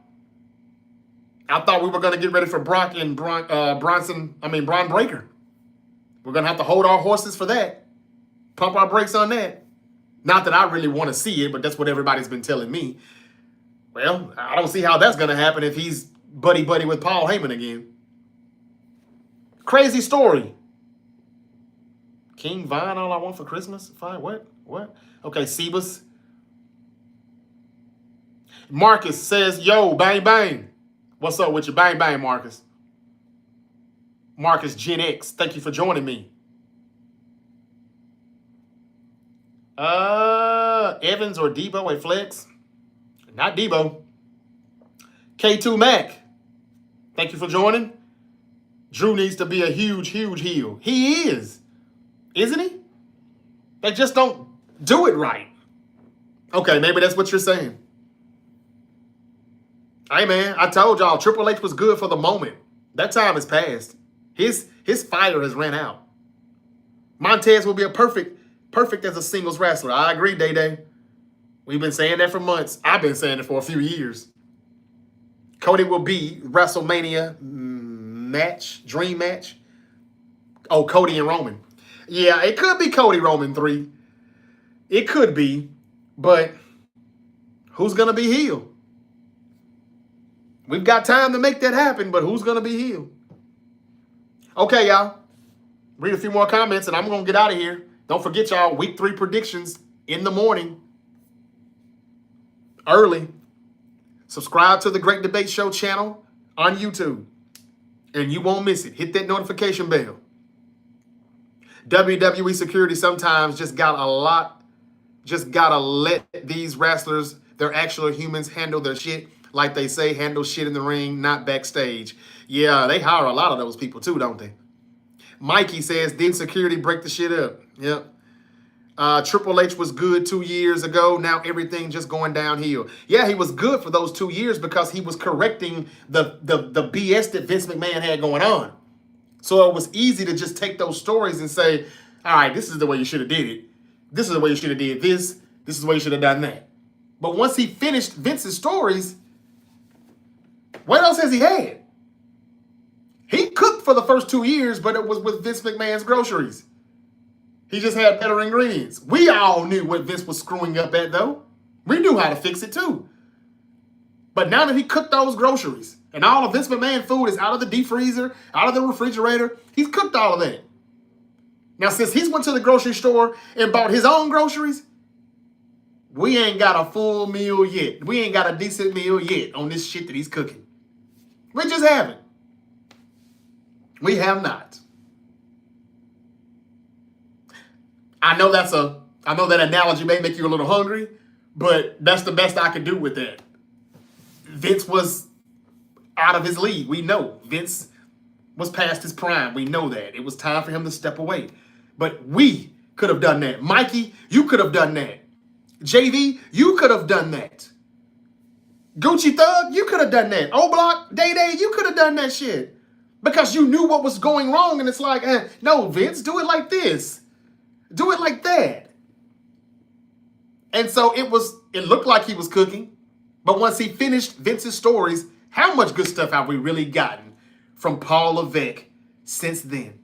Speaker 1: I thought we were going to get ready for Brock and Braun Breaker. We're going to have to hold our horses for that. Pump our brakes on that. Not that I really want to see it, but that's what everybody's been telling me. Well, I don't see how that's going to happen if he's buddy-buddy with Paul Heyman again. Crazy story. King Vine, all I want for Christmas? Fine, what? Okay, Sebus. Marcus says, yo, bang, bang. What's up with you? Bang, bang, Marcus. Marcus Gen X, thank you for joining me. Evans or Debo at Flex? Not Debo. K2 Mac, thank you for joining. Drew needs to be a huge, huge heel. He is. Isn't he? They just don't do it right. Okay, maybe that's what you're saying. Hey, man, I told y'all Triple H was good for the moment. That time has passed. His fire has ran out. Montez will be a perfect as a singles wrestler. I agree, Day Day. We've been saying that for months. I've been saying it for a few years. Cody will be WrestleMania dream match. Oh, Cody and Roman. Yeah, it could be Cody Roman 3. It could be, but who's going to be heel? We've got time to make that happen, but who's going to be heel? Okay, y'all. Read a few more comments, and I'm going to get out of here. Don't forget, y'all, week 3 predictions in the morning. Early. Subscribe to the Great Debate Show channel on YouTube, and you won't miss it. Hit that notification bell. WWE security sometimes just gotta let these wrestlers, they're actual humans, handle their shit. Like they say, handle shit in the ring, not backstage. Yeah, they hire a lot of those people too, don't they? Mikey says, didn't security break the shit up? Yep. Triple H was good 2 years ago. Now everything just going downhill. Yeah, he was good for those 2 years because he was correcting the BS that Vince McMahon had going on. So it was easy to just take those stories and say, all right, this is the way you should have did it. This is the way you should have did this. This is the way you should have done that. But once he finished Vince's stories, what else has he had? He cooked for the first 2 years, but it was with Vince McMahon's groceries. He just had better ingredients. We all knew what Vince was screwing up at, though. We knew how to fix it, too. But now that he cooked those groceries, and all of Vince McMahon food is out of the deep freezer, out of the refrigerator, he's cooked all of that. Now, since he's went to the grocery store and bought his own groceries, we ain't got a full meal yet. We ain't got a decent meal yet on this shit that he's cooking. We just haven't. We have not. I know that analogy may make you a little hungry, but that's the best I can do with that. Vince was out of his league. We know. Vince was past his prime. We know that. It was time for him to step away. But we could have done that. Mikey, you could have done that. JV, you could have done that. Gucci Thug, you could have done that. O-Block, Day, you could have done that shit. Because you knew what was going wrong, and it's like, no, Vince, do it like this. Do it like that. And so it looked like he was cooking. But once he finished Vince's stories, how much good stuff have we really gotten from Paul Levesque since then?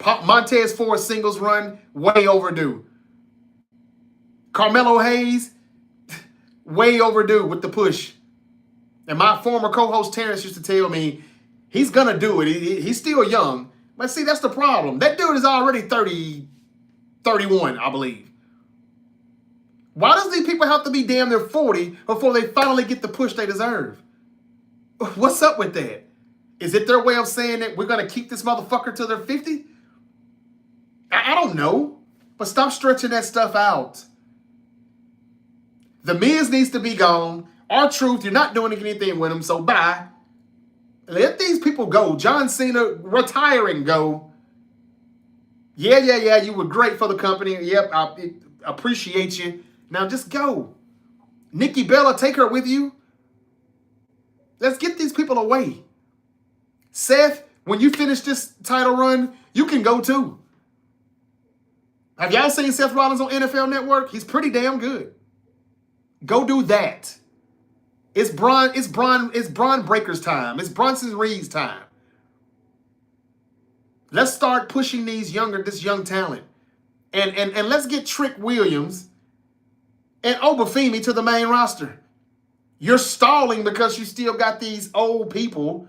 Speaker 1: Montez Ford's singles run, way overdue. Carmelo Hayes, way overdue with the push. And my former co-host Terrence used to tell me, he's going to do it. He's still young. But see, that's the problem. That dude is already 31, I believe. Why does these people have to be damn near 40 before they finally get the push they deserve? What's up with that? Is it their way of saying that we're going to keep this motherfucker till they're 50? I don't know. But stop stretching that stuff out. The Miz needs to be gone. R-Truth, you're not doing anything with him, so bye. Let these people go. John Cena, retire and go. Yeah, you were great for the company. Yep, I appreciate you. Now just go. Nikki Bella, take her with you. Let's get these people away. Seth, when you finish this title run, you can go too. Have y'all seen Seth Rollins on NFL Network? He's pretty damn good. Go do that. It's Braun Breaker's time. It's Bronson Reed's time. Let's start pushing this young talent. And let's get Trick Williams and Obafemi to the main roster. You're stalling because you still got these old people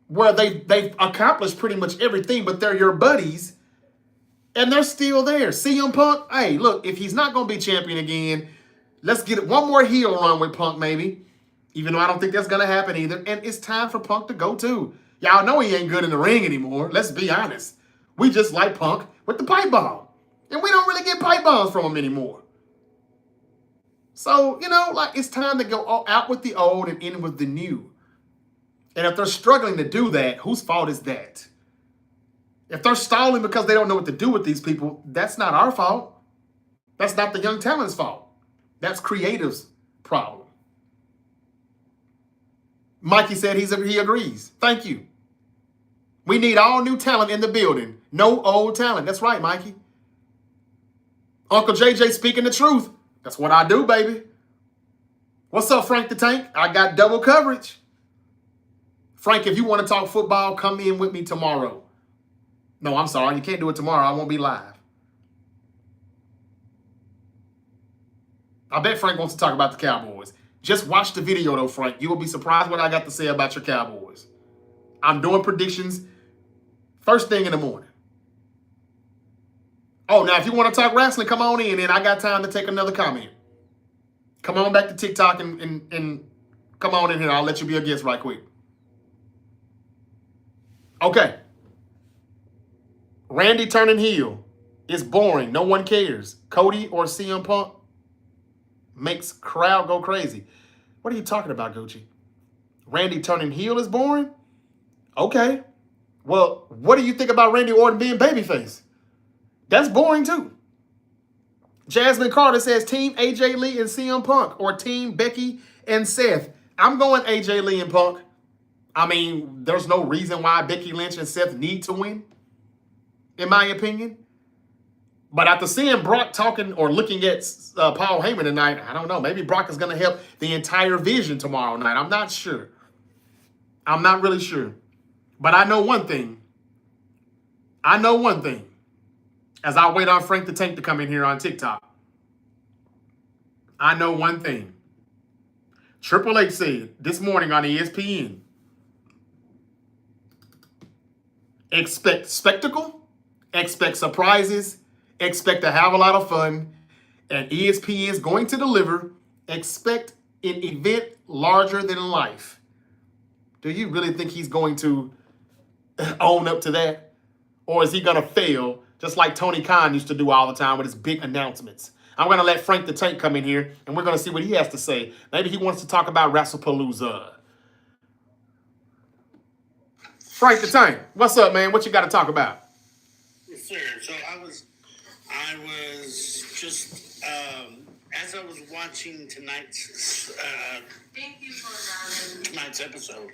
Speaker 1: where they've accomplished pretty much everything, but they're your buddies, and they're still there. CM Punk, hey, look, if he's not going to be champion again, let's get one more heel run with Punk, maybe. Even though I don't think that's going to happen either. And it's time for Punk to go, too. Y'all know he ain't good in the ring anymore. Let's be honest. We just like Punk with the pipe bomb. And we don't really get pipe bombs from him anymore. So, it's time to go out with the old and in with the new. And if they're struggling to do that, whose fault is that? If they're stalling because they don't know what to do with these people, that's not our fault. That's not the young talent's fault. That's creative's problem. Mikey said he agrees. Thank you. We need all new talent in the building. No old talent. That's right, Mikey. Uncle JJ speaking the truth. That's what I do, baby. What's up, Frank the Tank? I got double coverage. Frank, if you want to talk football, come in with me tomorrow. No, I'm sorry. You can't do it tomorrow. I won't be live. I bet Frank wants to talk about the Cowboys. Just watch the video, though, Frank. You will be surprised what I got to say about your Cowboys. I'm doing predictions first thing in the morning. Oh, now, if you want to talk wrestling, come on in, and I got time to take another comment. Come on back to TikTok and come on in here. I'll let you be a guest right quick. Okay. Randy turning heel is boring. No one cares. Cody or CM Punk makes crowd go crazy. What are you talking about, Gucci? Randy turning heel is boring? Okay. Well, what do you think about Randy Orton being babyface? That's boring too. Jasmine Carter says Team AJ Lee and CM Punk or Team Becky and Seth. I'm going AJ Lee and Punk. I mean, there's no reason why Becky Lynch and Seth need to win, in my opinion. But after seeing Brock talking or looking at Paul Heyman tonight, I don't know. Maybe Brock is going to help the entire vision tomorrow night. I'm not sure. I'm not really sure. But I know one thing. As I wait on Frank the Tank to come in here on TikTok, I know one thing. Triple H said this morning on ESPN, expect spectacle, expect surprises, expect to have a lot of fun, and ESPN is going to deliver. Expect an event larger than life. Do you really think he's going to own up to that? Or is he going to fail just like Tony Khan used to do all the time with his big announcements? I'm going to let Frank the Tank come in here, and we're going to see what he has to say. Maybe he wants to talk about Wrestlepalooza. Frank the Tank, what's up, man? What you got to talk about?
Speaker 2: Yes, sir. So I was just as I was watching tonight's episode,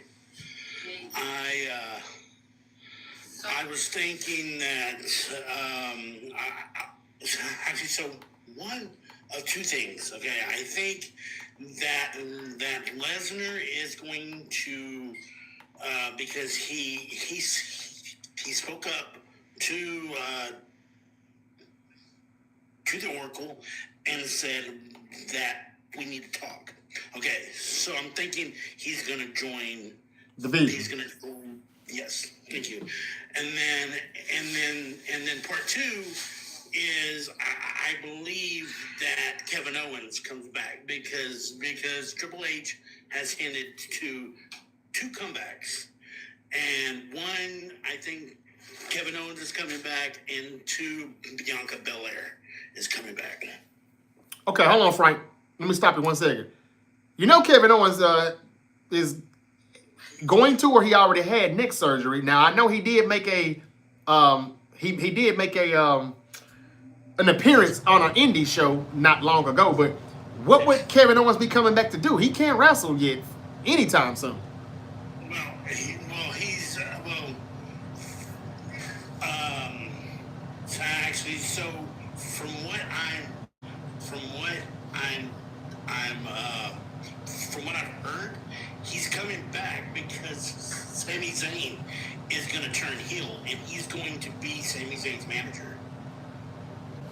Speaker 2: I was thinking that actually, so one of two things. Okay, I think that Lesnar is going to because he spoke up to the Oracle and said that we need to talk. Okay, so I'm thinking he's going to join
Speaker 1: the Vision.
Speaker 2: He's going to join. Yes, thank you. And then part two is I believe that Kevin Owens comes back because Triple H has hinted to two comebacks, and one, I think Kevin Owens is coming back, and two, Bianca Belair is coming back.
Speaker 1: Okay, hold on, Frank. Let me stop you 1 second. You know Kevin Owens is going to, or he already had neck surgery. Now I know he did make a he did make a an appearance on an indie show not long ago. But what would Kevin Owens be coming back to do? He can't wrestle yet anytime soon.
Speaker 2: Actually, so from what I've heard, he's coming back because Sami Zayn is going to turn heel, and he's going to be Sami Zayn's manager.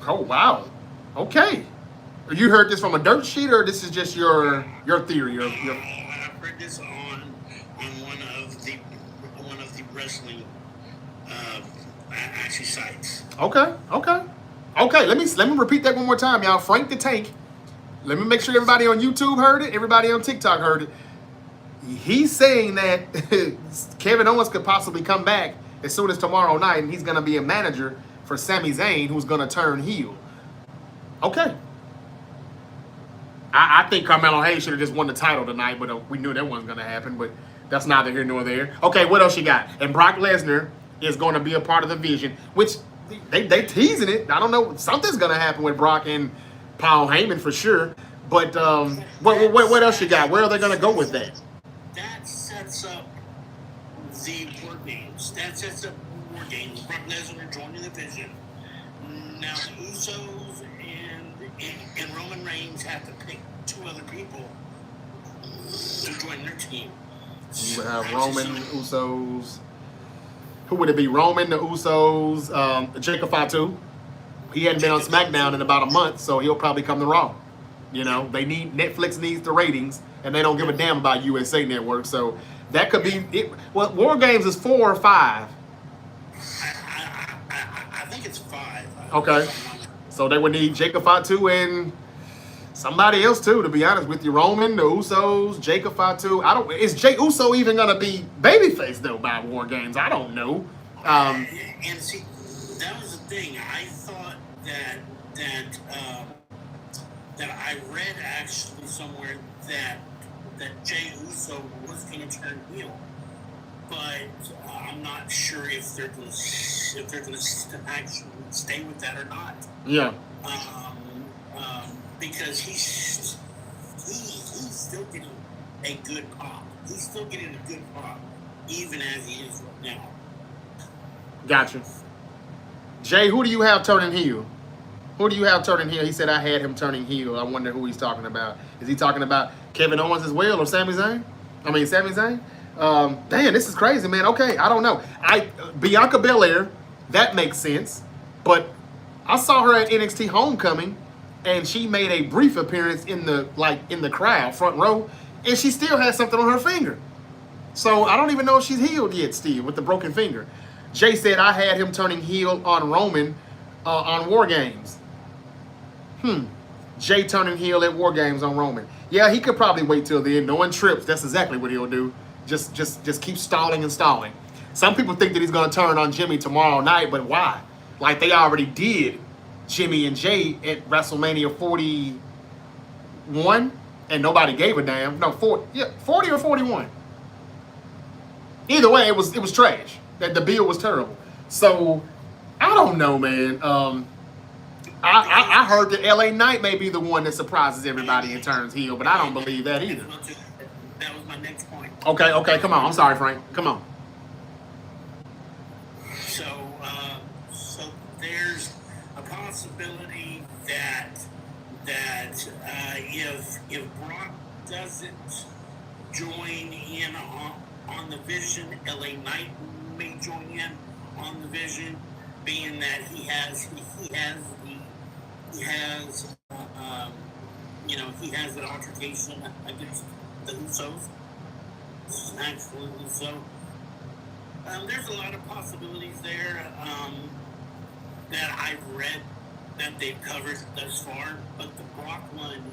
Speaker 1: Oh wow! Okay, you heard this from a dirt sheet, or this is just your theory?
Speaker 2: I've heard this on one of the wrestling actually sites.
Speaker 1: Okay. Let me repeat that one more time, y'all. Frank the Tank. Let me make sure everybody on YouTube heard it. Everybody on TikTok heard it. He's saying that Kevin Owens could possibly come back as soon as tomorrow night, and he's going to be a manager for Sami Zayn, who's going to turn heel. Okay. I think Carmelo Hayes should have just won the title tonight, but we knew that wasn't going to happen, but that's neither here nor there. Okay, what else you got? And Brock Lesnar is going to be a part of the Vision, which they teasing it. I don't know. Something's going to happen with Brock and Paul Heyman for sure. But what else you got? Where are they going to go with that?
Speaker 2: That sets up the War Games. Brock Lesnar joining the Vision. Now the Usos and Roman Reigns have to pick two other people to join their team.
Speaker 1: You would have Roman, Usos. Who would it be? Roman, the Usos, Jacob Fatu. He hadn't been on Smackdown in about a month, so he'll probably come to Raw. You know, Netflix needs the ratings, and they don't give a damn about USA Network. So that could be it. Well, War Games is 4 or 5.
Speaker 2: I think it's 5.
Speaker 1: Okay. So they would need Jacob Fatu and somebody else too, to be honest with you. Roman, the Usos, Jacob Fatu. Is Jey Uso even gonna be babyface though by War Games? I don't know.
Speaker 2: And see, that was the thing. I thought that I read actually somewhere that Jey Uso was gonna turn heel, but I'm not sure if they're gonna actually stay with that or not.
Speaker 1: Yeah.
Speaker 2: Because he's still getting a good pop. He's still getting a good pop, even as he is right now.
Speaker 1: Gotcha. Jay, who do you have turning heel? Who do you have turning heel? He said I had him turning heel. I wonder who he's talking about. Is he talking about Kevin Owens as well or Sami Zayn? Sami Zayn. Damn, this is crazy, man. Okay, I don't know. Bianca Belair, that makes sense. But I saw her at NXT Homecoming, and she made a brief appearance in the crowd, front row, and she still has something on her finger. So I don't even know if she's healed yet, Steve, with the broken finger. Jay said I had him turning heel on Roman on War Games. Jay turning heel at War Games on Roman. Yeah, he could probably wait till the end. No one trips. That's exactly what he'll do. Just keep stalling and stalling. Some people think that he's going to turn on Jimmy tomorrow night, but why? Like they already did Jimmy and Jay at WrestleMania 41, and nobody gave a damn. No, 40 or 41. Either way, it was trash. That the bill was terrible. So I don't know, man. I heard that LA Knight may be the one that surprises everybody and turns heel, but I don't believe that either.
Speaker 2: That was my next point.
Speaker 1: Okay, come on. I'm sorry, Frank. Come on.
Speaker 2: So there's a possibility that if Brock doesn't join in on the Vision, LA Knight may join in on the Vision, being that he has an altercation against the Usos. Absolutely so. There's a lot of possibilities there that I've read that they've covered thus far, but the Brock one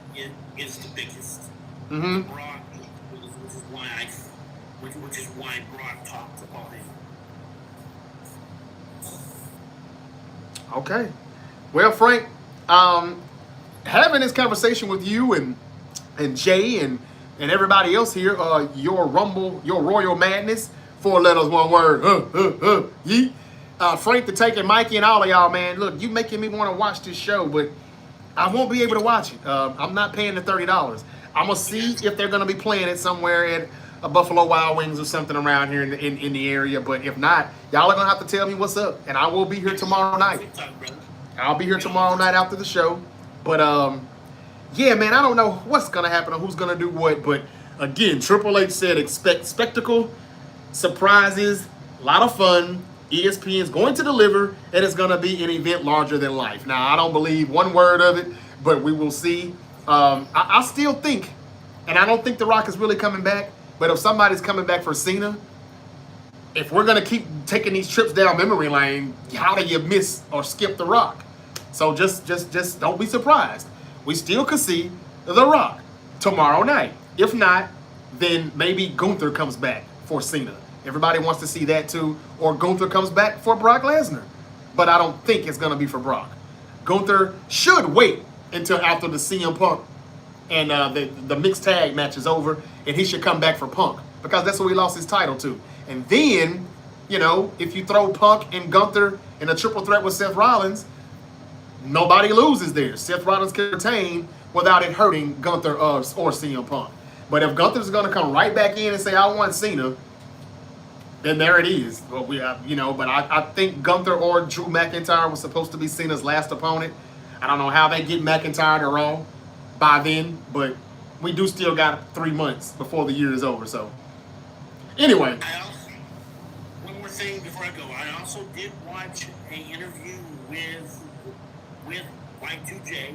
Speaker 2: is the biggest.
Speaker 1: Mm-hmm.
Speaker 2: The Brock, which is why Brock talked about him.
Speaker 1: Okay. Well, Frank, having this conversation with you and Jay and everybody else here, your Rumble, your Royal Madness, 4 letters, 1 word, yeet. Frank the Tank and Mikey and all of y'all, man, look, you making me want to watch this show, but I won't be able to watch it. I'm not paying the $30. I'm going to see if they're going to be playing it somewhere at a Buffalo Wild Wings or something around here in the area, but if not, y'all are going to have to tell me what's up, and I will be here tomorrow night. I'll be here tomorrow night after the show, but yeah, man, I don't know what's going to happen or who's going to do what, but again, Triple H said expect spectacle, surprises, a lot of fun. ESPN's going to deliver, and it's going to be an event larger than life. Now, I don't believe one word of it, but we will see. I still think, and I don't think The Rock is really coming back, but if somebody's coming back for Cena, if we're going to keep taking these trips down memory lane, how do you miss or skip The Rock? So just don't be surprised. We still could see The Rock tomorrow night. If not, then maybe Gunther comes back for Cena. Everybody wants to see that too. Or Gunther comes back for Brock Lesnar. But I don't think it's going to be for Brock. Gunther should wait until after the CM Punk and the mixed tag match is over, and he should come back for Punk, because that's what he lost his title to. And then, if you throw Punk and Gunther in a triple threat with Seth Rollins, nobody loses there. Seth Rollins can retain without it hurting Gunther or CM Punk. But if Gunther's going to come right back in and say, I want Cena, then there it is. Well, but I think Gunther or Drew McIntyre was supposed to be Cena's last opponent. I don't know how they get McIntyre to Raw by then, but we do still got 3 months before the year is over. So, anyway.
Speaker 2: One more thing before I go. I also did watch an interview with Y2J,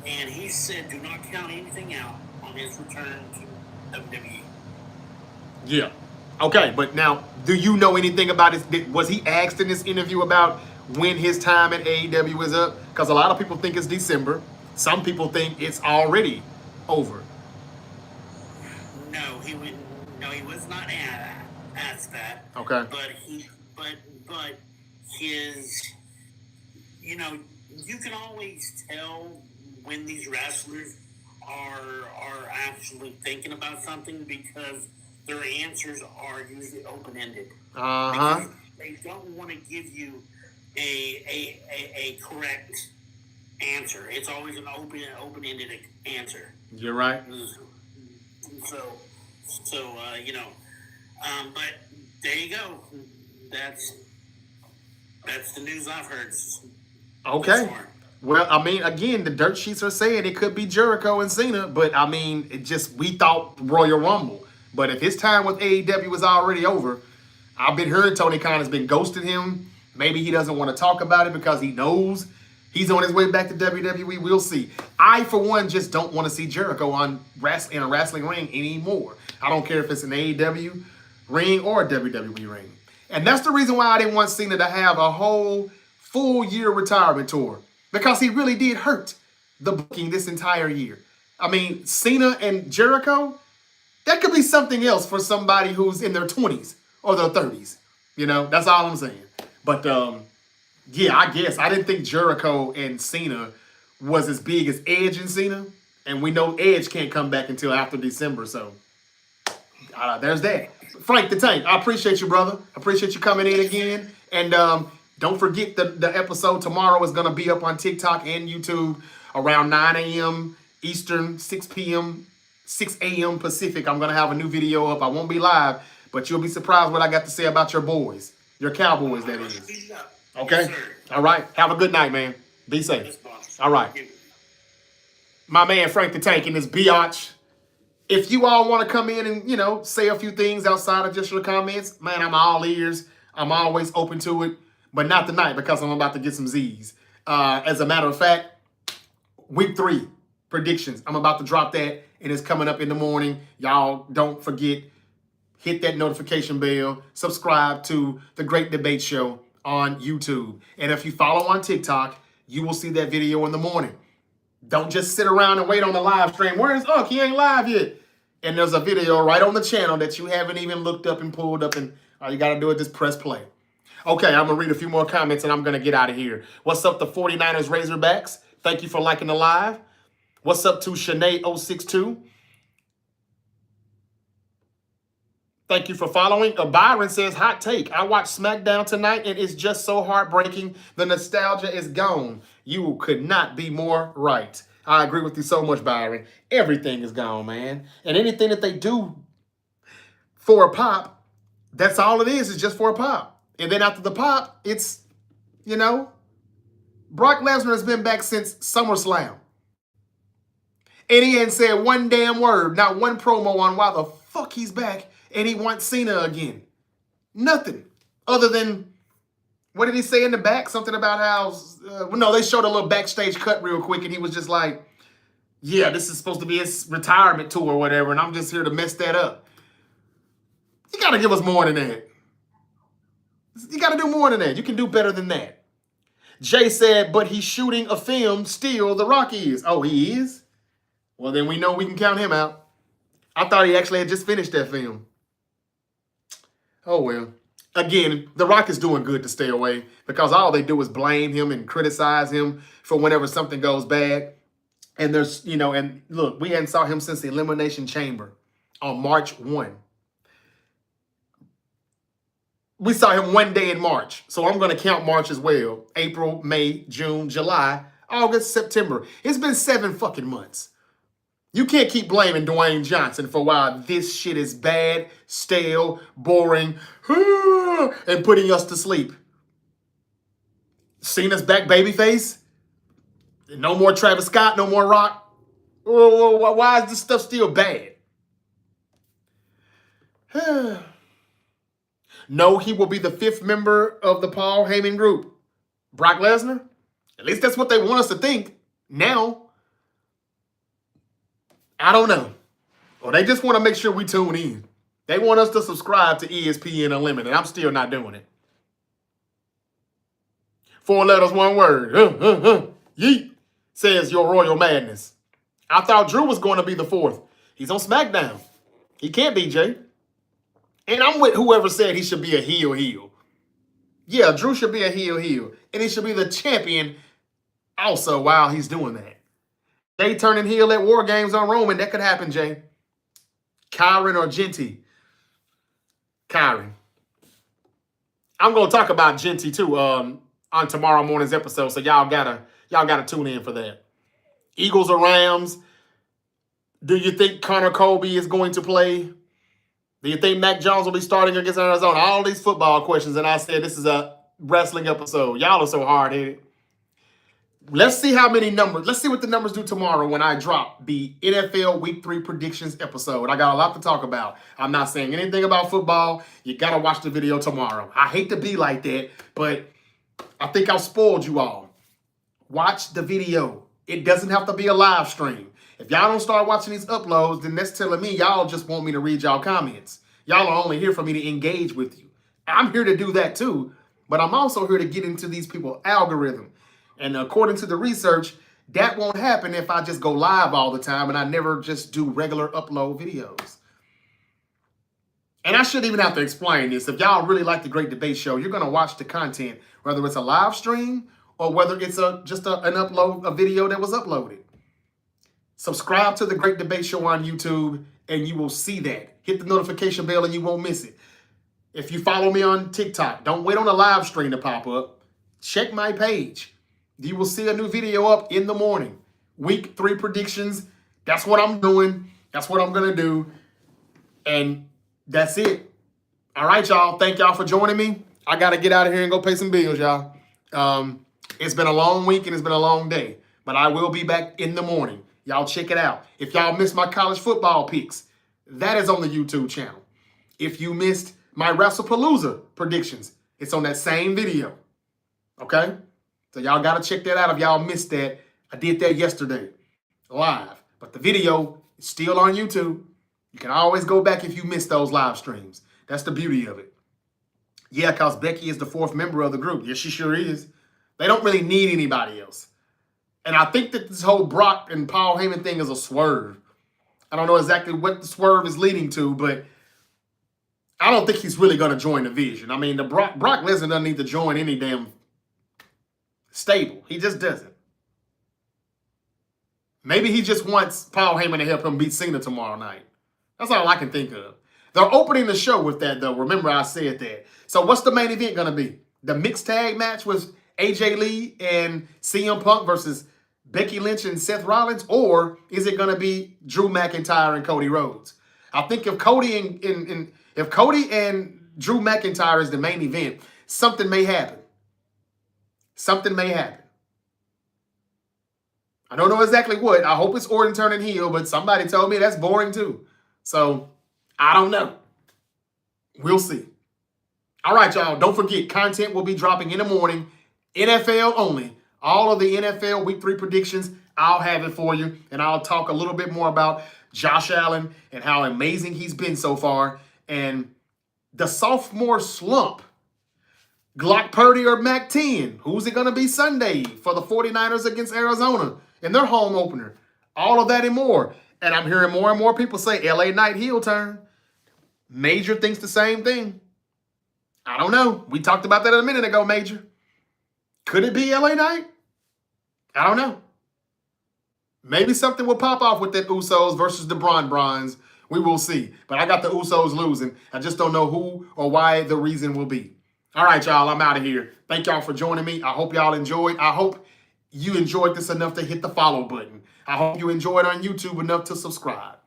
Speaker 2: and he said do not count anything out on his return to WWE.
Speaker 1: Yeah. Okay, but now, do you know anything about this? Was he asked in this interview about when his time at AEW is up? Because a lot of people think it's December. Some people think it's already over.
Speaker 2: No, he was not asked that.
Speaker 1: Okay.
Speaker 2: But his, you can always tell when these wrestlers are actually thinking about something, because their answers are usually open-ended.
Speaker 1: Uh-huh.
Speaker 2: They don't want to give you a correct answer. It's always an open-ended answer.
Speaker 1: You're right.
Speaker 2: So but there you go. That's the news I've heard.
Speaker 1: Okay. Well, I mean, again, the dirt sheets are saying it could be Jericho and Cena, but I mean, we thought Royal Rumble. But if his time with AEW is already over, I've been hearing Tony Khan has been ghosting him. Maybe he doesn't want to talk about it because he knows he's on his way back to WWE. We'll see. I, for one, just don't want to see Jericho in a wrestling ring anymore. I don't care if it's an AEW ring or a WWE ring. And that's the reason why I didn't want Cena to have a whole full year retirement tour. Because he really did hurt the booking this entire year. I mean, Cena and Jericho, that could be something else for somebody who's in their 20s or their 30s. You know, that's all I'm saying. But, yeah, I guess. I didn't think Jericho and Cena was as big as Edge and Cena. And we know Edge can't come back until after December, so there's that. Frank the Tank, I appreciate you, brother. I appreciate you coming in again. And don't forget the episode tomorrow is going to be up on TikTok and YouTube around 9 a.m. Eastern, 6 p.m., 6 a.m. Pacific. I'm going to have a new video up. I won't be live, but you'll be surprised what I got to say about your boys. Your Cowboys, that is. Okay?
Speaker 2: Yes,
Speaker 1: all right. Have a good night, man. Be safe. All right. My man Frank the Tank in this biatch. If you all want to come in and, you know, say a few things outside of just your comments, man, I'm all ears. I'm always open to it. But not tonight because I'm about to get some Z's. As a matter of fact, week 3 predictions. I'm about to drop that, and it's coming up in the morning. Y'all don't forget, hit that notification bell. Subscribe to The Great Debate Show on YouTube. And if you follow on TikTok, you will see that video in the morning. Don't just sit around and wait on the live stream. Where is He ain't live yet. And there's a video right on the channel that you haven't even looked up and pulled up, and all you got to do is just press play. Okay, I'm going to read a few more comments, and I'm going to get out of here. What's up, the 49ers Razorbacks? Thank you for liking the live. What's up to Shanae062? Thank you for following. Byron says, hot take. I watched Smackdown tonight, and it's just so heartbreaking. The nostalgia is gone. You could not be more right. I agree with you so much, Byron. Everything is gone, man. And anything that they do for a pop, that's all it is just for a pop. And then after the pop, it's, you know, Brock Lesnar has been back since SummerSlam. And he ain't said one damn word, not one promo on why the fuck he's back and he wants Cena again. Nothing. Other than, what did he say in the back? Something about how, no, they showed a little backstage cut real quick and he was just like, yeah, this is supposed to be his retirement tour or whatever, and I'm just here to mess that up. You got to give us more than that. You got to do more than that. You can do better than that. Jay said, but he's shooting a film still, The Rock is. Oh, he is? Well, then we know we can count him out. I thought he actually had just finished that film. Oh, well. Again, The Rock is doing good to stay away because all they do is blame him and criticize him for whenever something goes bad. And there's, you know, and look, we hadn't saw him since the Elimination Chamber on March 1. We saw him one day in March, so I'm going to count March as well. April, May, June, July, August, September. It's been 7 fucking months. You can't keep blaming Dwayne Johnson for why this shit is bad, stale, boring, and putting us to sleep. Cena's back, babyface. No more Travis Scott, no more Rock. Why is this stuff still bad? No, he will be the 5th member of the Paul Heyman group. Brock Lesnar? At least that's what they want us to think. Now, I don't know. Or they just want to make sure we tune in. They want us to subscribe to ESPN Unlimited. I'm still not doing it. 4 letters, 1 word. Yeet, says your royal madness. I thought Drew was going to be the 4th. He's on Smackdown. He can't be, Jay. And I'm with whoever said he should be a heel. Yeah, Drew should be a heel. And he should be the champion also while he's doing that. Jay turning heel at War Games on Roman. That could happen, Jay. Kyron or Genty. Kyron. I'm going to talk about Genty too on tomorrow morning's episode, so y'all gotta tune in for that. Eagles or Rams. Do you think Connor Colby is going to play? Do you think Mac Jones will be starting against Arizona? All these football questions, and I said this is a wrestling episode. Y'all are so hard-headed. Let's see how many numbers. Let's see what the numbers do tomorrow when I drop the NFL Week 3 predictions episode. I got a lot to talk about. I'm not saying anything about football. You got to watch the video tomorrow. I hate to be like that, but I think I've spoiled you all. Watch the video. It doesn't have to be a live stream. If y'all don't start watching these uploads, then that's telling me y'all just want me to read y'all comments. Y'all are only here for me to engage with you. I'm here to do that too, but I'm also here to get into these people's algorithm. And according to the research, that won't happen if I just go live all the time and I never just do regular upload videos. And I shouldn't even have to explain this. If y'all really like the Great Debate Show, you're going to watch the content, whether it's a live stream or whether it's just an upload, a video that was uploaded. Subscribe to the Great Debate Show on YouTube and you will see that. Hit the notification bell and you won't miss it. If you follow me on TikTok, don't wait on a live stream to pop up. Check my page. You will see a new video up in the morning. Week 3 predictions. That's what I'm doing. That's what I'm going to do. And that's it. All right, y'all. Thank y'all for joining me. I got to get out of here and go pay some bills, y'all. It's been a long week and it's been a long day. But I will be back in the morning. Y'all check it out. If y'all missed my college football picks, that is on the YouTube channel. If you missed my Wrestlepalooza predictions, it's on that same video. Okay? So y'all got to check that out if y'all missed that. I did that yesterday, live. But the video is still on YouTube. You can always go back if you missed those live streams. That's the beauty of it. Yeah, because Becky is the 4th member of the group. Yes, she sure is. They don't really need anybody else. And I think that this whole Brock and Paul Heyman thing is a swerve. I don't know exactly what the swerve is leading to, but I don't think he's really going to join the Vision. I mean, Brock Lesnar doesn't need to join any damn stable. He just doesn't. Maybe he just wants Paul Heyman to help him beat Cena tomorrow night. That's all I can think of. They're opening the show with that, though. Remember, I said that. So what's the main event going to be? The mixed tag match with AJ Lee and CM Punk versus Becky Lynch and Seth Rollins? Or is it going to be Drew McIntyre and Cody Rhodes? I think if Cody and Drew McIntyre is the main event, something may happen. Something may happen. I don't know exactly what. I hope it's Orton turning heel, but somebody told me that's boring too. So, I don't know. We'll see. All right, y'all. Don't forget, content will be dropping in the morning. NFL only. All of the NFL Week 3 predictions, I'll have it for you. And I'll talk a little bit more about Josh Allen and how amazing he's been so far. And the sophomore slump. Glock Purdy or Mac 10? Who's it going to be Sunday for the 49ers against Arizona in their home opener? All of that and more. And I'm hearing more and more people say LA Knight heel turn. Major thinks the same thing. I don't know. We talked about that a minute ago, Major. Could it be LA Knight? I don't know. Maybe something will pop off with that Usos versus the Bronze. We will see. But I got the Usos losing. I just don't know who or why the reason will be. All right, y'all, I'm out of here. Thank y'all for joining me. I hope y'all enjoyed. I hope you enjoyed this enough to hit the follow button. I hope you enjoyed on YouTube enough to subscribe.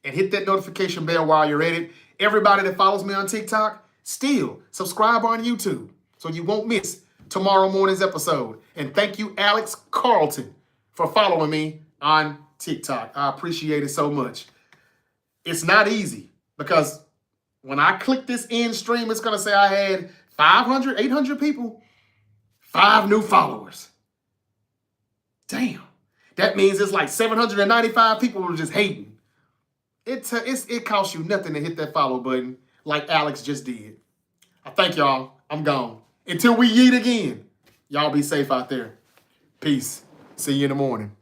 Speaker 1: And hit that notification bell while you're at it. Everybody that follows me on TikTok, still subscribe on YouTube so you won't miss tomorrow morning's episode. And thank you, Alex Carlton, for following me on TikTok. I appreciate it so much. It's not easy because when I click this end stream, it's going to say I had 500, 800 people, 5 new followers. Damn. That means it's like 795 people who are just hating. It costs you nothing to hit that follow button like Alex just did. I thank y'all. I'm gone. Until we yeet again, y'all be safe out there. Peace. See you in the morning.